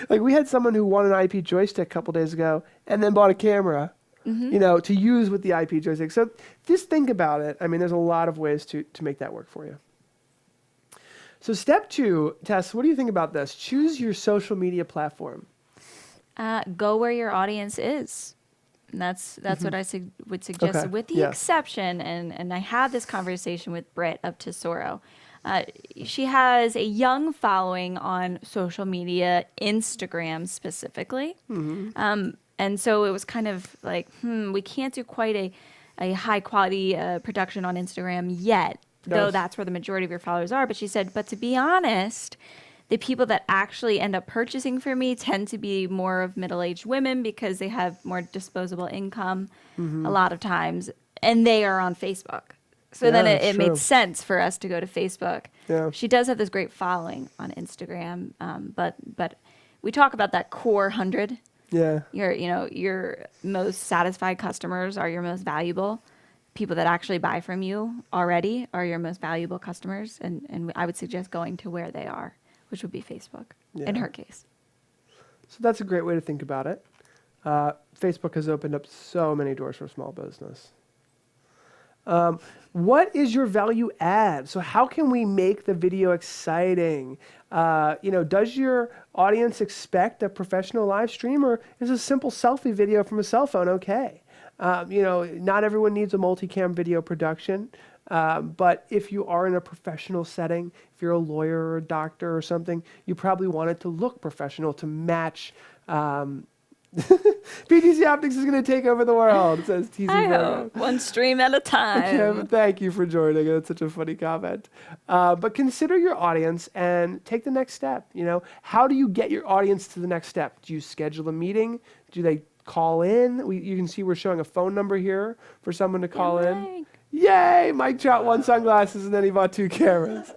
A: Like we had someone who won an IP joystick a couple days ago and then bought a camera, to use with the IP joystick. So just think about it. I mean, there's a lot of ways to make that work for you. So step 2, Tess, what do you think about this? Choose your social media platform.
B: Go where your audience is. And that's what I would suggest,
A: Okay.
B: with the exception, and I had this conversation with Britt of Tesoro. She has a young following on social media, Instagram specifically. And so it was kind of like, we can't do quite a high quality production on Instagram yet, though that's where the majority of your followers are. But she said, but to be honest, the people that actually end up purchasing from me tend to be more of middle-aged women because they have more disposable income a lot of times, and they are on Facebook. So then it made sense for us to go to Facebook.
A: Yeah.
B: She does have this great following on Instagram, but we talk about that core 100.
A: Yeah.
B: Your most satisfied customers are your most valuable. People that actually buy from you already are your most valuable customers, and I would suggest going to where they are, which would be Facebook, in her case.
A: So that's a great way to think about it. Facebook has opened up so many doors for small business. What is your value add? So how can we make the video exciting? Does your audience expect a professional live stream, or is a simple selfie video from a cell phone okay? Not everyone needs a multicam video production. But if you are in a professional setting, if you're a lawyer or a doctor or something, you probably want it to look professional to match. PTZ Optics is going to take over the world, says TZ.
B: I hope. One stream at a time.
A: Kim, thank you for joining. That's such a funny comment. But consider your audience and take the next step. How do you get your audience to the next step? Do you schedule a meeting? Do they call in? You can see we're showing a phone number here for someone to call in. Yay! Mike shot 1 sunglasses and then he bought 2 cameras.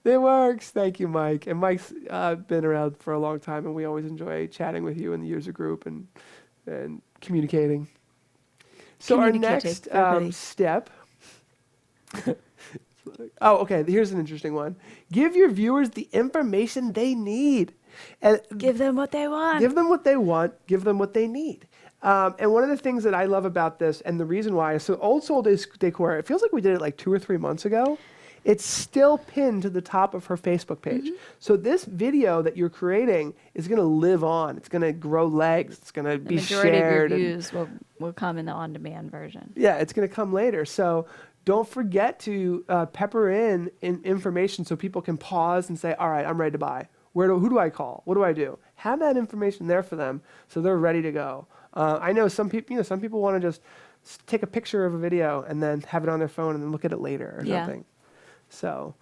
A: It works. Thank you, Mike. And Mike's been around for a long time, and we always enjoy chatting with you in the user group and communicating. So our next step. Okay. Here's an interesting one. Give your viewers the information they need. And
B: give them what they want.
A: Give them what they want. Give them what they need. And one of the things that I love about this, and the reason why, so Old Soul Decor, it feels like we did it like 2 or 3 months ago. It's still pinned to the top of her Facebook page. So this video that you're creating is going to live on. It's going to grow legs. It's going to be shared.
B: The majority of your views will come in the on-demand version.
A: Yeah, it's going to come later. So don't forget to pepper in information so people can pause and say, all right, I'm ready to buy. Who do I call? What do I do? Have that information there for them so they're ready to go. I know some people want to just take a picture of a video and then have it on their phone and then look at it later or something. So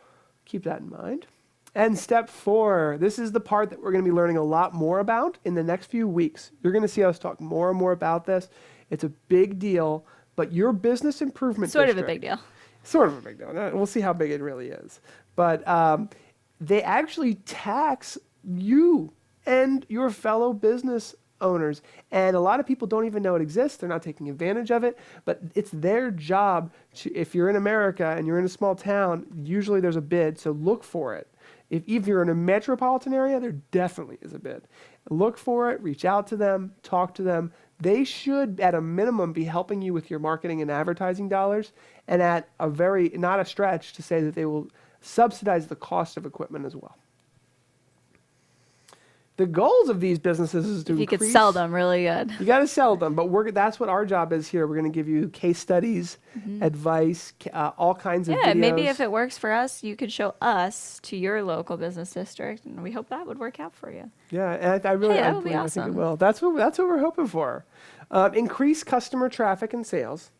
A: keep that in mind. And step 4, this is the part that we're going to be learning a lot more about in the next few weeks. You're going to see us talk more and more about this. It's a big deal, but your business improvement
B: Sort of a big deal.
A: Sort of a big deal. We'll see how big it really is. But they actually tax you and your fellow business owners. And a lot of people don't even know it exists. They're not taking advantage of it. But it's their job to, if you're in America and you're in a small town, usually there's a bid, so look for it. If you're in a metropolitan area, there definitely is a bid. Look for it, reach out to them, talk to them. They should, at a minimum, be helping you with your marketing and advertising dollars, and at a very, not a stretch, to say that they will subsidize the cost of equipment as well. The goals of these businesses is to
B: If you
A: increase,
B: could sell them really good.
A: you got to sell them, but that's what our job is here. We're going to give you case studies, advice, all kinds of videos.
B: Yeah, maybe if it works for us, you could show us to your local business district, and we hope that would work out for you.
A: Yeah, and I really
B: Hey, that
A: I
B: would be
A: believe- I think it
B: awesome.
A: will. That's what we're hoping for. Increase customer traffic and sales,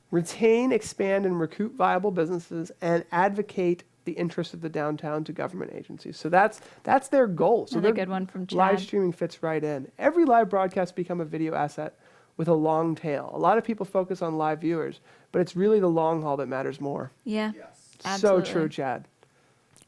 A: retain, expand, and recruit viable businesses, and advocate the interests of the downtown to government agencies. So that's their goal. So
B: Another
A: their
B: good one from Chad.
A: live streaming fits right in. Every live broadcast become a video asset with a long tail. A lot of people focus on live viewers, but it's really the long haul that matters more.
B: Yeah,
C: Yes.
B: absolutely.
A: So true, Chad.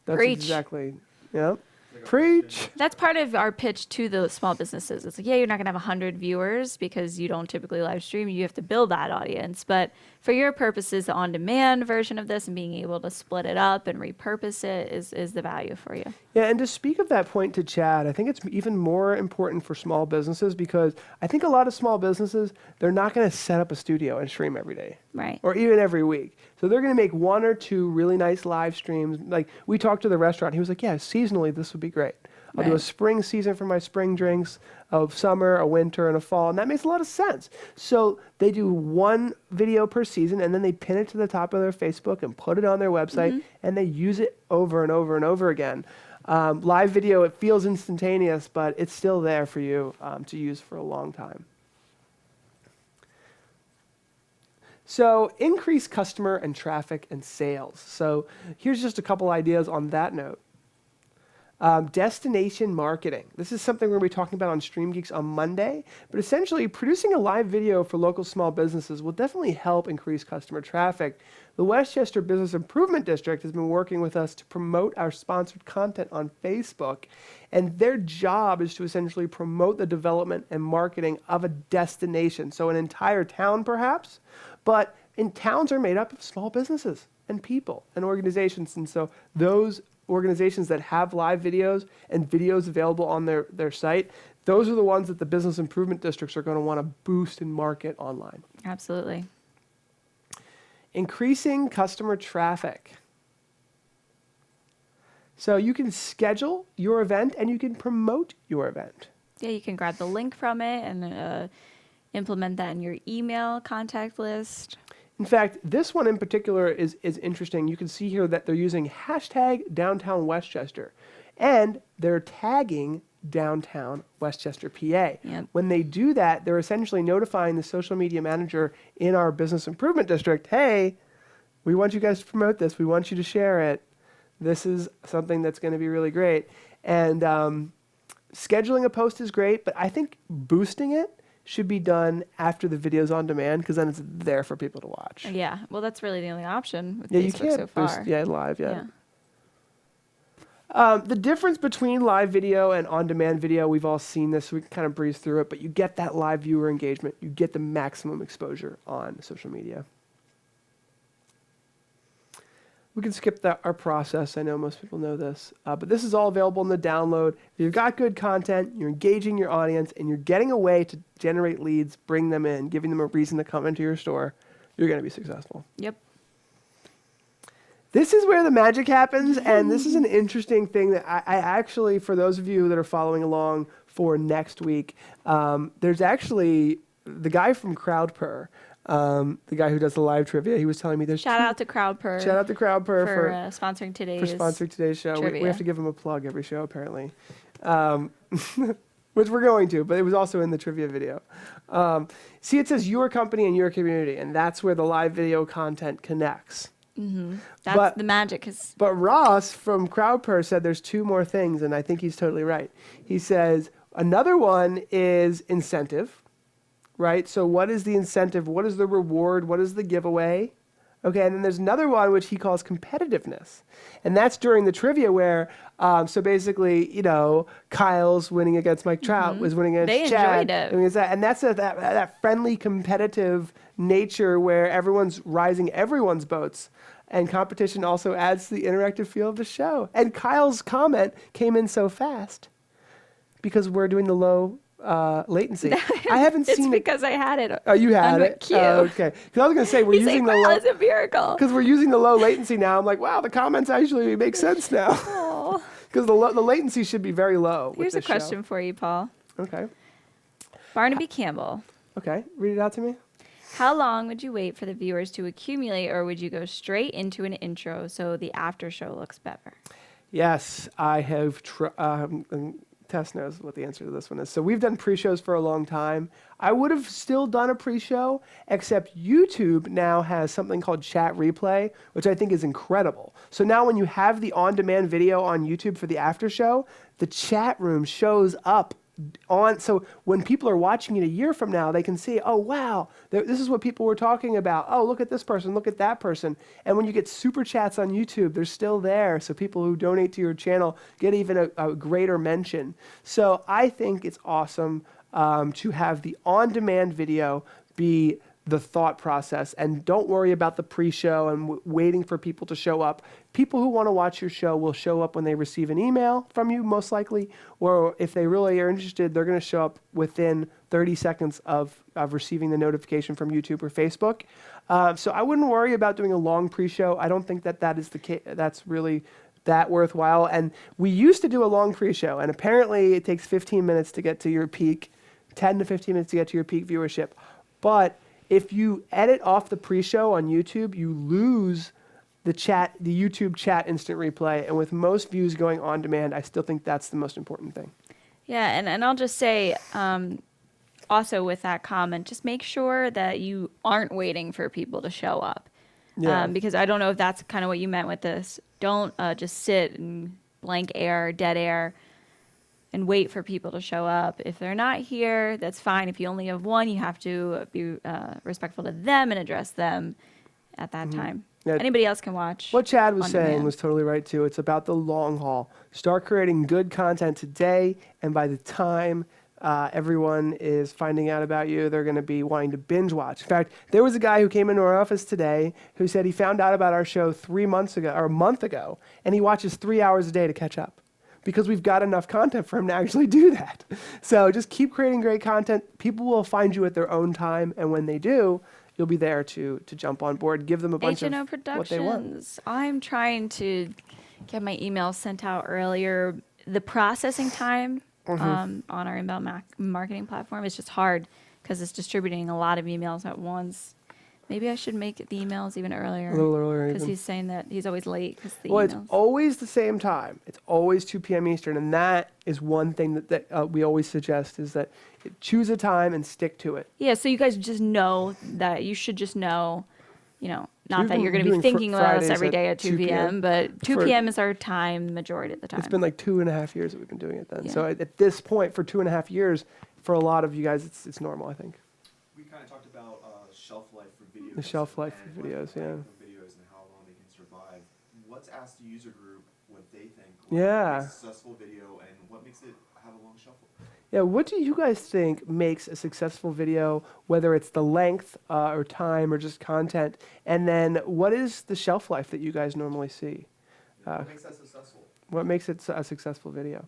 A: That's
B: Preach.
A: exactly. Yeah. Preach.
B: That's part of our pitch to the small businesses. It's like, yeah, you're not going to have 100 viewers because you don't typically live stream. You have to build that audience. But for your purposes, the on-demand version of this and being able to split it up and repurpose it is the value for you.
A: Yeah, and to speak of that point to Chad, I think it's even more important for small businesses because I think a lot of small businesses, they're not going to set up a studio and stream every day.
B: Right.
A: Or even every week. So they're going to make 1 or 2 really nice live streams. Like we talked to the restaurant, he was like, yeah, seasonally this would be great. I'll do a
B: Right.
A: spring season for my spring drinks, a summer, a winter, and a fall, and that makes a lot of sense. So they do 1 video per season, and then they pin it to the top of their Facebook and put it on their website, and they use it over and over and over again. Live video, it feels instantaneous, but it's still there for you to use for a long time. So increase customer and traffic and sales. So here's just a couple ideas on that note. Destination marketing. This is something we're going to be talking about on Stream Geeks on Monday, but essentially producing a live video for local small businesses will definitely help increase customer traffic. The Westchester Business Improvement District has been working with us to promote our sponsored content on Facebook, and their job is to essentially promote the development and marketing of a destination, so an entire town perhaps, but towns are made up of small businesses and people and organizations, and so those organizations that have live videos and videos available on their site, those are the ones that the business improvement districts are going to want to boost and market online.
B: Absolutely.
A: Increasing customer traffic. So you can schedule your event and you can promote your event.
B: Yeah, you can grab the link from it and implement that in your email contact list.
A: In fact, this one in particular is interesting. You can see here that they're using hashtag downtown Westchester, and they're tagging downtown Westchester, PA.
B: Yep.
A: When they do that, they're essentially notifying the social media manager in our business improvement district, hey, we want you guys to promote this. We want you to share it. This is something that's going to be really great. And scheduling a post is great, but I think boosting it should be done after the video's on demand because then it's there for people to watch.
B: Yeah, well, that's really the only option with
A: Yeah, you
B: Facebook
A: can't
B: so far.
A: boost live yet.
B: Yeah.
A: The difference between live video and on-demand video, we've all seen this, so we can kind of breeze through it, but you get that live viewer engagement. You get the maximum exposure on social media. We can skip our process. I know most people know this, but this is all available in the download. If you've got good content, you're engaging your audience, and you're getting a way to generate leads, bring them in, giving them a reason to come into your store, you're going to be successful.
B: Yep.
A: This is where the magic happens, and this is an interesting thing that I actually, for those of you that are following along for next week, there's actually the guy from CrowdPur. the guy who does the live trivia. He was telling me there's
B: Shout out to CrowdPer.
A: Shout out to CrowdPer
B: for sponsoring today's
A: show. We
B: trivia.
A: have to give him a plug every show, apparently, which we're going to, but it was also in the trivia video. See, it says your company and your community, and that's where the live video content connects.
B: That's the magic.
A: But Ross from CrowdPer said there's 2 more things, and I think he's totally right. He says another one is incentive, right? So what is the incentive? What is the reward? What is the giveaway? Okay, and then there's another one which he calls competitiveness. And that's during the trivia where, so basically, Kyle's winning against Mike Trout was winning against Chad.
B: They enjoyed it.
A: And that's that friendly, competitive nature where everyone's rising everyone's boats. And competition also adds to the interactive feel of the show. And Kyle's comment came in so fast because we're doing the low latency. I haven't seen it.
B: It's because I had it.
A: Oh, you had it?
B: Queue.
A: Oh, okay. Because I was going to say, we're using the low.
B: It's a miracle.
A: Because we're using the low latency now. I'm like, wow, the comments actually make sense now. Because the latency should be very low.
B: Here's a question for you, Paul.
A: Okay.
B: Barnaby Campbell.
A: Okay. Read it out to me.
B: How long would you wait for the viewers to accumulate, or would you go straight into an intro so the after show looks better?
A: Yes, I have. Tess knows what the answer to this one is. So we've done pre-shows for a long time. I would have still done a pre-show, except YouTube now has something called chat replay, which I think is incredible. So now when you have the on-demand video on YouTube for the after show, the chat room shows up so when people are watching it a year from now, they can see, oh, wow, this is what people were talking about. Oh, look at this person, look at that person. And when you get super chats on YouTube, they're still there. So people who donate to your channel get even a greater mention. So I think it's awesome to have the on-demand video be the thought process, and don't worry about the pre-show and waiting for people to show up. People who want to watch your show will show up when they receive an email from you, most likely, or if they really are interested, they're going to show up within 30 seconds of receiving the notification from YouTube or Facebook. So I wouldn't worry about doing a long pre-show. I don't think that is the case. That's really that worthwhile. And we used to do a long pre-show, and apparently it takes 15 minutes to get to your peak, 10 to 15 minutes to get to your peak viewership. But if you edit off the pre-show on YouTube, you lose the YouTube chat instant replay. And with most views going on demand, I still think that's the most important thing.
B: Yeah, and I'll just say, also with that comment, just make sure that you aren't waiting for people to show up.
A: Yeah.
B: Because I don't know if that's kind of what you meant with this. Don't just sit in blank air, dead air, and wait for people to show up. If they're not here, that's fine. If you only have one, you have to be respectful to them and address them at that time. Yeah. Anybody else can watch.
A: What Chad was saying was totally right, too. It's about the long haul. Start creating good content today, and by the time everyone is finding out about you, they're going to be wanting to binge watch. In fact, there was a guy who came into our office today who said he found out about our show 3 months ago, or a month ago, and he watches 3 hours a day to catch up, because we've got enough content for him to actually do that. So just keep creating great content. People will find you at their own time, and when they do, you'll be there to jump on board, give them a bunch of what they want.
B: I'm trying to get my emails sent out earlier. The processing time on our inbound marketing platform is just hard because it's distributing a lot of emails at once. Maybe I should make the emails even earlier.
A: A little earlier.
B: Because he's saying that he's always late.
A: It's always the same time. It's always 2 p.m. Eastern. And that is one thing that we always suggest is that choose a time and stick to it.
B: Yeah, so you guys just know that you should just know, not that you're going to be thinking about us every day at 2 p.m., but 2 p.m. is our time the majority of the time.
A: It's been like 2.5 years that we've been doing it then. Yeah. So at this point, for 2.5 years, for a lot of you guys, it's normal, I think.
C: We kind of talked about shelf life for videos.
A: The shelf life for videos, yeah.
C: Videos and how long they can survive. What's asked the user group what they think?
A: Yeah.
C: Makes a successful video, and what makes it have a long shelf life?
A: Yeah. What do you guys think makes a successful video? Whether it's the length or time or just content, and then what is the shelf life that you guys normally see?
C: What makes that successful?
A: What makes it a successful video?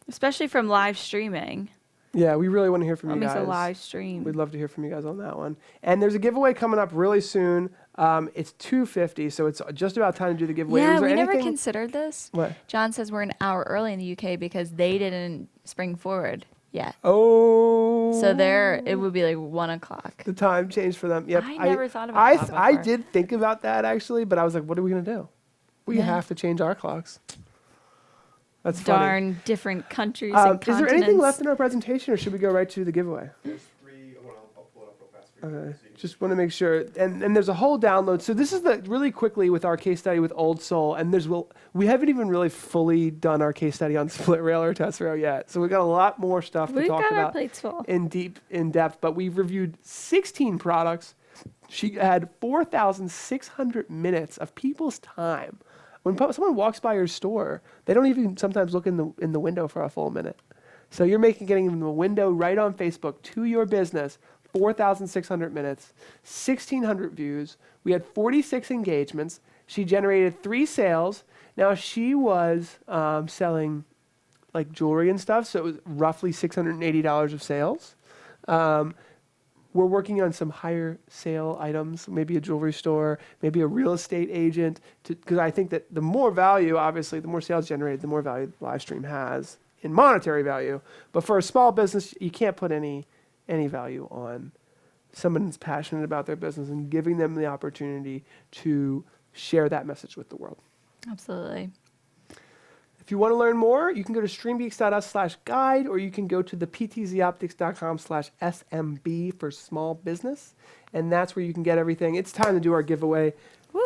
B: Especially from live streaming.
A: Yeah, we really want to hear from you guys.
B: What makes a live stream?
A: We'd love to hear from you guys on that one. And there's a giveaway coming up really soon. It's $250, so it's just about time to do the giveaway.
B: Yeah, we never considered this.
A: What?
B: John says we're an hour early in the UK because they didn't spring forward. yet.
A: Oh.
B: So there, it would be like 1 o'clock.
A: The time changed for them. Yep.
B: I never thought about that
A: I
B: before.
A: did think about that actually, but I was like, what are we gonna do? We
B: Yeah.
A: have to change our clocks. That's funny.
B: Darn different countries and
A: Is
B: continents.
A: there anything left in our presentation, or should we go right to the giveaway?
C: There's 3. I'll pull it up real fast for you.
A: Okay.
C: So you can
A: Just want to make sure. And there's a whole download. So this is the really quickly with our case study with Old Soul. And we haven't even really fully done our case study on split rail or Tessero yet. So we've got a lot more stuff to
B: We've
A: talk
B: got our
A: about
B: plates full.
A: in depth. But we've reviewed 16 products. She had 4,600 minutes of people's time. When someone walks by your store, they don't even sometimes look in the window for a full minute. So you're getting them the window right on Facebook to your business. 4,600 minutes, 1,600 views. We had 46 engagements. She generated 3 sales. Now she was selling like jewelry and stuff, so it was roughly $680 of sales. We're working on some higher sale items, maybe a jewelry store, maybe a real estate agent, because I think that the more value, obviously, the more sales generated, the more value the live stream has in monetary value. But for a small business, you can't put any value on someone that's passionate about their business and giving them the opportunity to share that message with the world.
B: Absolutely.
A: If you want to learn more, you can go to streamgeeks.us/guide, or you can go to the PTZOptics.com/SMB for small business. And that's where you can get everything. It's time to do our giveaway.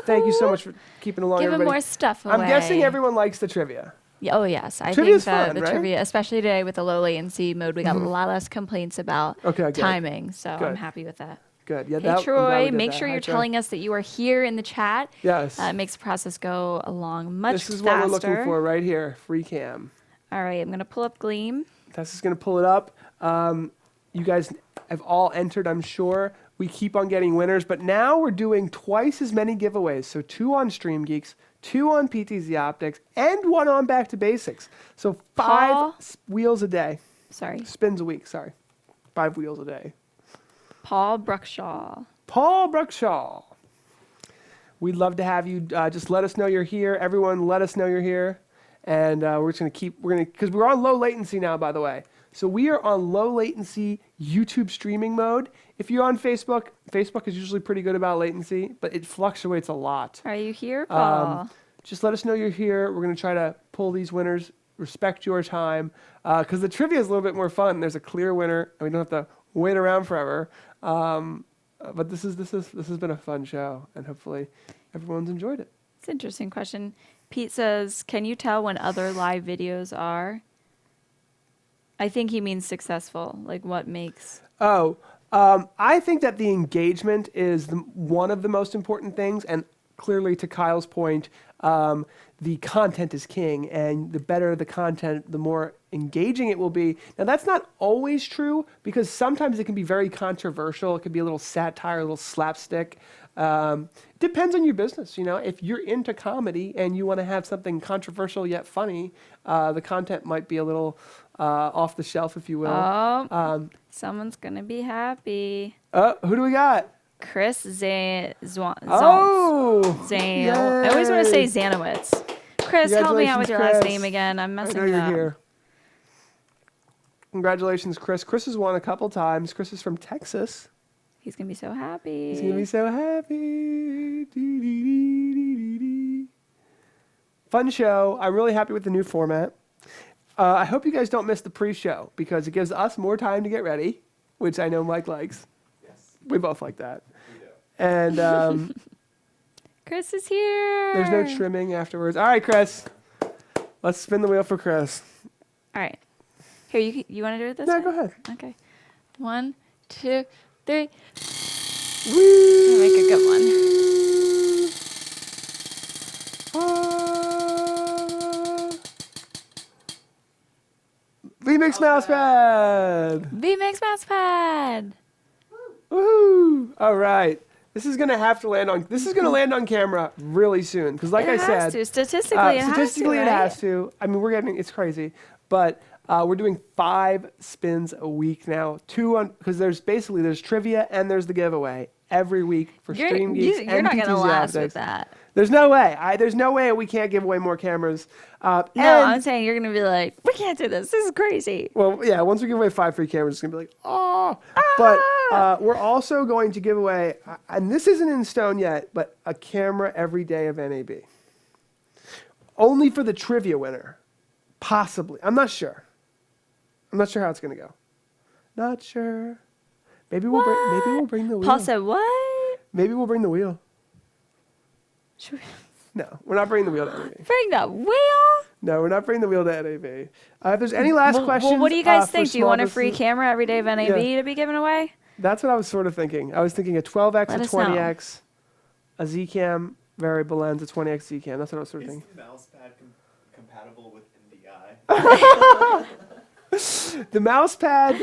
A: Thank you so much for keeping along,
B: Giving
A: everybody.
B: more stuff away.
A: I'm guessing everyone likes the trivia.
B: Yeah, oh, yes. I
A: Trivia's
B: think that
A: fun,
B: the
A: right?
B: trivia, especially today with the low latency mode, we got a lot less complaints about
A: Okay, good.
B: timing. So
A: Good.
B: I'm happy with that.
A: Good. Yeah,
B: Hey,
A: I'm glad we
B: Troy,
A: did
B: make
A: that.
B: sure
A: Hi,
B: you're
A: Troy.
B: telling us that you are here in the chat.
A: Yes.
B: It makes the process go along much
A: This is
B: faster.
A: what we're looking for right here. Free cam.
B: All right, I'm going to pull up Gleam.
A: Tess is going to pull it up. You guys have all entered, I'm sure. We keep on getting winners, but now we're doing twice as many giveaways. So 2 on Stream Geeks, 2 on PTZOptics, and 1 on Back to Basics. So 5
B: Paul?
A: wheels a day.
B: Sorry.
A: Spins a week, sorry. 5 wheels a day.
B: Paul Bruckshaw.
A: Paul Bruckshaw. We'd love to have you. Just let us know you're here. Everyone, let us know you're here. And we're just going to because we're on low latency now, by the way. So we are on low latency YouTube streaming mode. If you're on Facebook, Facebook is usually pretty good about latency, but it fluctuates a lot.
B: Are you here, Paul?
A: Just let us know you're here. We're going to try to pull these winners. Respect your time. Because the trivia is a little bit more fun. There's a clear winner, and we don't have to wait around forever. But this has been a fun show, and hopefully everyone's enjoyed it.
B: It's an interesting question. Pete says, can you tell when other live videos are? I think he means successful. Like what makes...
A: I think that the engagement is one of the most important things, and clearly to Kyle's point, the content is king, and the better the content, the more engaging it will be. Now, that's not always true, because sometimes it can be very controversial. It can be a little satire, a little slapstick. Depends on your business. You know, if you're into comedy and you want to have something controversial yet funny, the content might be a little off the shelf, if you will.
B: Oh, someone's going to be happy.
A: Who do we got?
B: Chris Zan.
A: Oh!
B: Zane. I always want to say Zanowitz. Chris, help me out with your last
A: Chris.
B: name again. I'm messing
A: I know
B: it
A: you're
B: up.
A: here. Congratulations, Chris. Chris has won a couple times. Chris is from Texas.
B: He's going to be so happy.
A: He's going to be so happy. Dee-dee-dee-dee-dee-dee. Fun show. I'm really happy with the new format. I hope you guys don't miss the pre-show, because it gives us more time to get ready, which I know Mike likes.
C: Yes,
A: We both like that.
C: we do.
A: And
B: Chris is here.
A: there's no trimming afterwards. All right, Chris. Let's spin the wheel for Chris.
B: All right. Here, you want to do it this
A: No,
B: way?
A: go ahead.
B: Okay. 1, 2, 3.
A: Woo!
B: Make a good one.
A: VMix Mousepad.
B: VMix Mousepad.
A: Woohoo! All right. This is gonna land on camera really soon, because like
B: It
A: I
B: has
A: said,
B: to. Statistically,
A: it
B: right?
A: has to. I mean, it's crazy, but we're doing 5 spins a week now. 2 on, because there's trivia and there's the giveaway every week for Stream Geeks
B: You're
A: and
B: not going to last
A: PTZOptics.
B: with that.
A: There's no way. There's no way we can't give away more cameras.
B: No,
A: and,
B: I'm saying you're going to be like, we can't do this. This is crazy.
A: well, yeah, once we give away 5 free cameras, it's going to be like, oh. But we're also going to give away, and this isn't in stone yet, but a camera every day of NAB. Only for the trivia winner. Possibly. I'm not sure. I'm not sure how it's going to go. Not sure. Maybe we'll bring the wheel.
B: Paul said, what?
A: Maybe we'll bring the wheel.
B: Should we
A: No, we're not bringing the wheel to NAB.
B: bring the wheel?
A: No, we're not bringing the wheel to NAB. If there's any last questions,
B: Well, what do you guys think?
A: for
B: Do you want a
A: small
B: free
A: business-
B: camera every day of NAB
A: Yeah.
B: to be given away?
A: That's what I was sort of thinking. I was thinking a 12x,
B: Let
A: a
B: us know.
A: 20x, a Z-cam variable lens, a 20x Z-cam. That's what I was sort of
C: Is
A: thinking.
C: the mouse pad compatible with NDI?
A: The mouse pad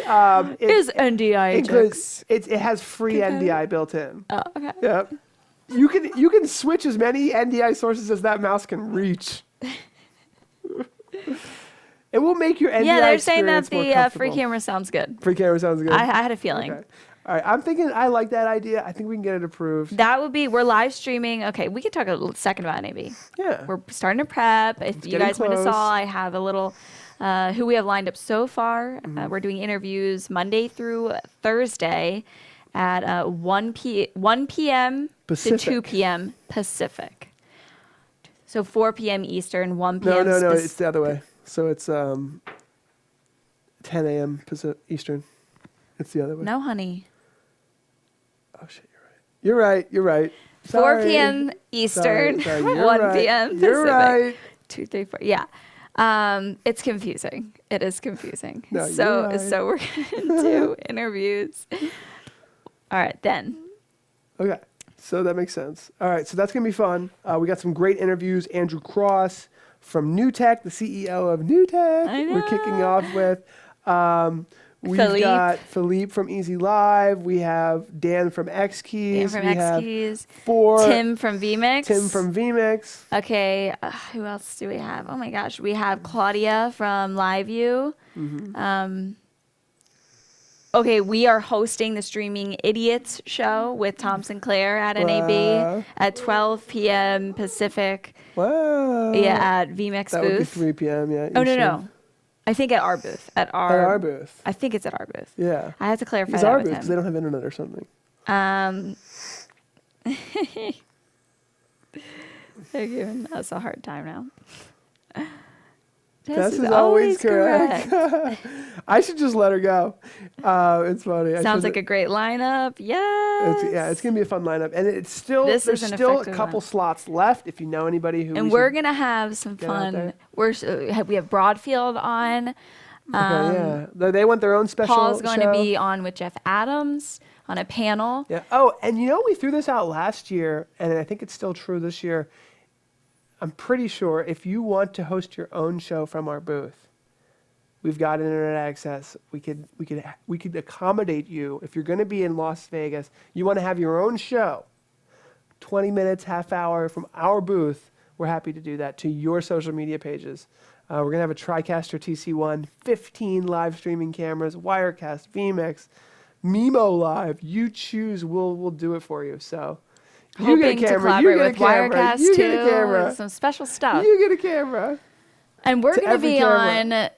B: Is NDI
A: includes it has free
B: Compatible?
A: NDI built in.
B: Oh, okay.
A: Yeah. You can switch as many NDI sources as that mouse can reach. It will make your NDI
B: Yeah, they're saying that
A: experience more
B: the free
A: comfortable.
B: camera sounds good.
A: Free camera sounds good.
B: I had a feeling.
A: Okay. All right, I'm thinking I like that idea. I think we can get it approved.
B: That would be, we're live streaming. Okay, we could talk a little second about NAB.
A: Yeah.
B: We're starting to prep. If you
A: getting
B: guys went and
A: close.
B: saw, I have a little who we have lined up so far.
A: Mm-hmm.
B: We're doing interviews Monday through Thursday at 1 p.m. to
A: Pacific.
B: 2 p.m. Pacific. So 4 p.m. Eastern, 1
A: No,
B: p.m.
A: no, it's the other way. So it's 10 a.m. Pacific Eastern. It's the other way.
B: No, honey.
A: Oh shit, you're right. You're right.
B: 4
A: Sorry.
B: p.m. Eastern,
A: Sorry, you're
B: 1
A: right.
B: p.m. Pacific.
A: You're right.
B: 2, 3, 4. Yeah. It's confusing. It is confusing.
A: No, you're
B: so
A: right.
B: so we're gonna do interviews. All right, then.
A: Okay, so that makes sense. All right, so that's gonna be fun. We got some great interviews. Andrew Cross from New Tech, the CEO of New Tech.
B: I
A: We're kicking
B: know.
A: off with. We've
B: Philippe.
A: got Philippe from Easy Live. We have Dan from X Keys.
B: Dan from
A: we have
B: X-Keys.
A: 4
B: Tim from VMix.
A: Tim from VMix.
B: Okay, who else do we have? Oh my gosh, we have Claudia from LiveView.
A: Mm-hmm.
B: Okay, we are hosting the Streaming Idiots show with Tom Sinclair at
A: Wow.
B: NAB at 12 p.m. Pacific.
A: Wow.
B: Yeah, at VMix
A: That would be
B: booth.
A: 3 p.m. Yeah.
B: Oh no,
A: Eastern.
B: no, I think at our booth. At
A: At our booth.
B: I think it's at our booth.
A: Yeah.
B: I have to clarify
A: It's
B: that
A: our
B: with
A: booth because they
B: him.
A: don't have internet or something.
B: They're giving us a hard time now.
A: Tess is always correct. I should just let her go. It's funny.
B: Sounds like a great lineup. Yes.
A: It's gonna be a fun lineup, and it's still
B: This
A: there's
B: is an
A: still a
B: effective
A: couple
B: one.
A: slots left. If you know anybody who,
B: And
A: we
B: we're
A: should-
B: gonna have some
A: get out there.
B: fun. We have Broadfield on.
A: Okay, yeah, they want their own special.
B: Paul's going
A: show.
B: to be on with Jeff Adams on a panel.
A: Yeah. Oh, and we threw this out last year, and I think it's still true this year. I'm pretty sure if you want to host your own show from our booth, we've got internet access. We could accommodate you if you're going to be in Las Vegas. You want to have your own show, 20 minutes, half hour from our booth. We're happy to do that to your social media pages. We're going to have a TriCaster TC1, 15 live streaming cameras, Wirecast, VMix, Mimo Live. You choose. We'll do it for you. So you
B: Hoping
A: get a
B: to
A: camera.
B: collaborate
A: You get a
B: with
A: camera.
B: Wirecast
A: You
B: too.
A: get a camera.
B: Some special stuff.
A: You get a camera.
B: And we're
A: To
B: going to
A: every
B: be
A: camera.
B: on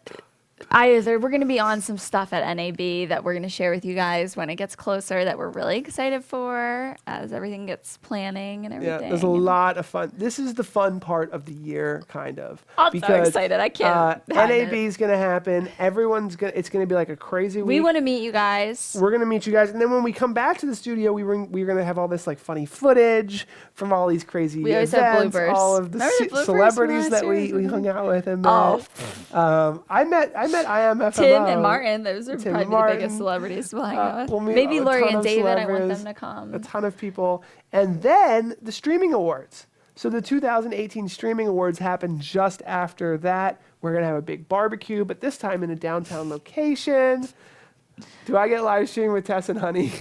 B: we're going to be on some stuff at NAB that we're going to share with you guys when it gets closer that we're really excited for as everything gets planning and everything.
A: Yeah, there's a lot of fun. This is the fun part of the year, kind of.
B: I'm so excited. I can't have it.
A: NAB is going to happen. It's going to be like a crazy week.
B: We want to meet you guys.
A: We're going to meet you guys. And then when we come back to the studio, we're going to have all this like funny footage from all these crazy
B: We always have
A: events,
B: bloopers.
A: all of the
B: Remember the bloopers from
A: celebrities
B: last
A: that
B: year?
A: we hung out with and met.
B: Oh.
A: I met IMFMO.
B: Tim and Martin, those are
A: Tim
B: probably
A: and
B: the
A: Martin.
B: biggest celebrities we'll hang out with.
A: We'll meet
B: Maybe
A: a
B: Lori
A: ton
B: and
A: of
B: David, I want
A: celebrities,
B: them to come.
A: a ton of people. And then the streaming awards. So the 2018 streaming awards happen just after that. We're going to have a big barbecue, but this time in a downtown location. Do I get live stream with Tess and Honey?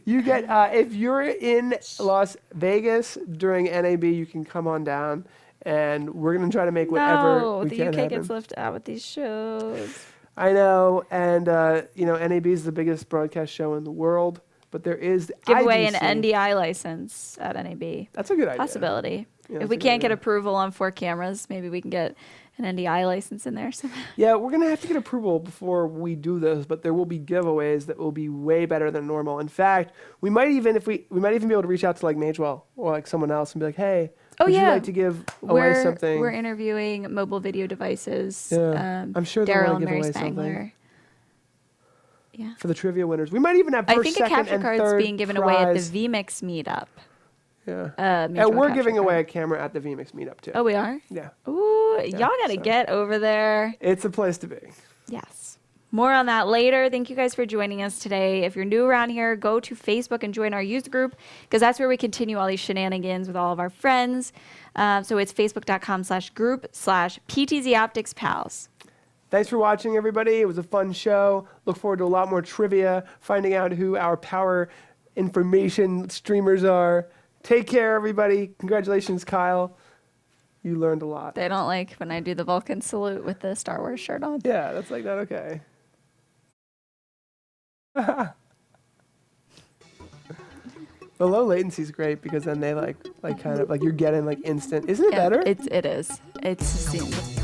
A: You get, if you're in Las Vegas during NAB, you can come on down. And we're going to try to make whatever
B: No,
A: we
B: the
A: can
B: UK
A: happen.
B: gets left out with these shows.
A: I know, and NAB is the biggest broadcast show in the world. but there is.
B: Give away an
A: IGC.
B: NDI license at NAB.
A: That's a good idea.
B: Possibility.
A: Yeah,
B: if
A: that's
B: we
A: a good
B: can't get
A: idea.
B: approval on 4 cameras, maybe we can get an NDI license in there.
A: Yeah, we're gonna have to get approval before we do this, but there will be giveaways that will be way better than normal. In fact, we might even be able to reach out to like Magewell or like someone else and be like, hey, would you like to give away something?
B: We're interviewing mobile video devices.
A: Yeah, I'm sure they'll
B: Daryl
A: want to
B: and
A: give
B: Mary
A: away
B: Spangler.
A: something.
B: Yeah.
A: For the trivia winners, we might even have
B: I
A: first,
B: think a
A: second,
B: capture
A: and
B: card's
A: third
B: being given away at
A: prize.
B: the VMix meetup.
A: Yeah.
B: Magewell
A: And we're
B: capture
A: giving
B: card.
A: away a camera at the VMix meetup too.
B: Oh, we are?
A: Yeah.
B: Ooh, y'all got to
A: so-
B: get over there.
A: It's a place to be.
B: Yes. More on that later. Thank you guys for joining us today. If you're new around here, go to Facebook and join our user group because that's where we continue all these shenanigans with all of our friends. So it's facebook.com/group/PTZOptics Pals.
A: Thanks for watching, everybody. It was a fun show. Look forward to a lot more trivia, finding out who our power information streamers are. Take care, everybody. Congratulations, Kyle. You learned a lot.
B: They don't like when I do the Vulcan salute with the Star Wars shirt on.
A: Yeah, that's like not okay. The low latency is great because then they like kind of like you're getting like instant. Isn't it better?
B: It is. It's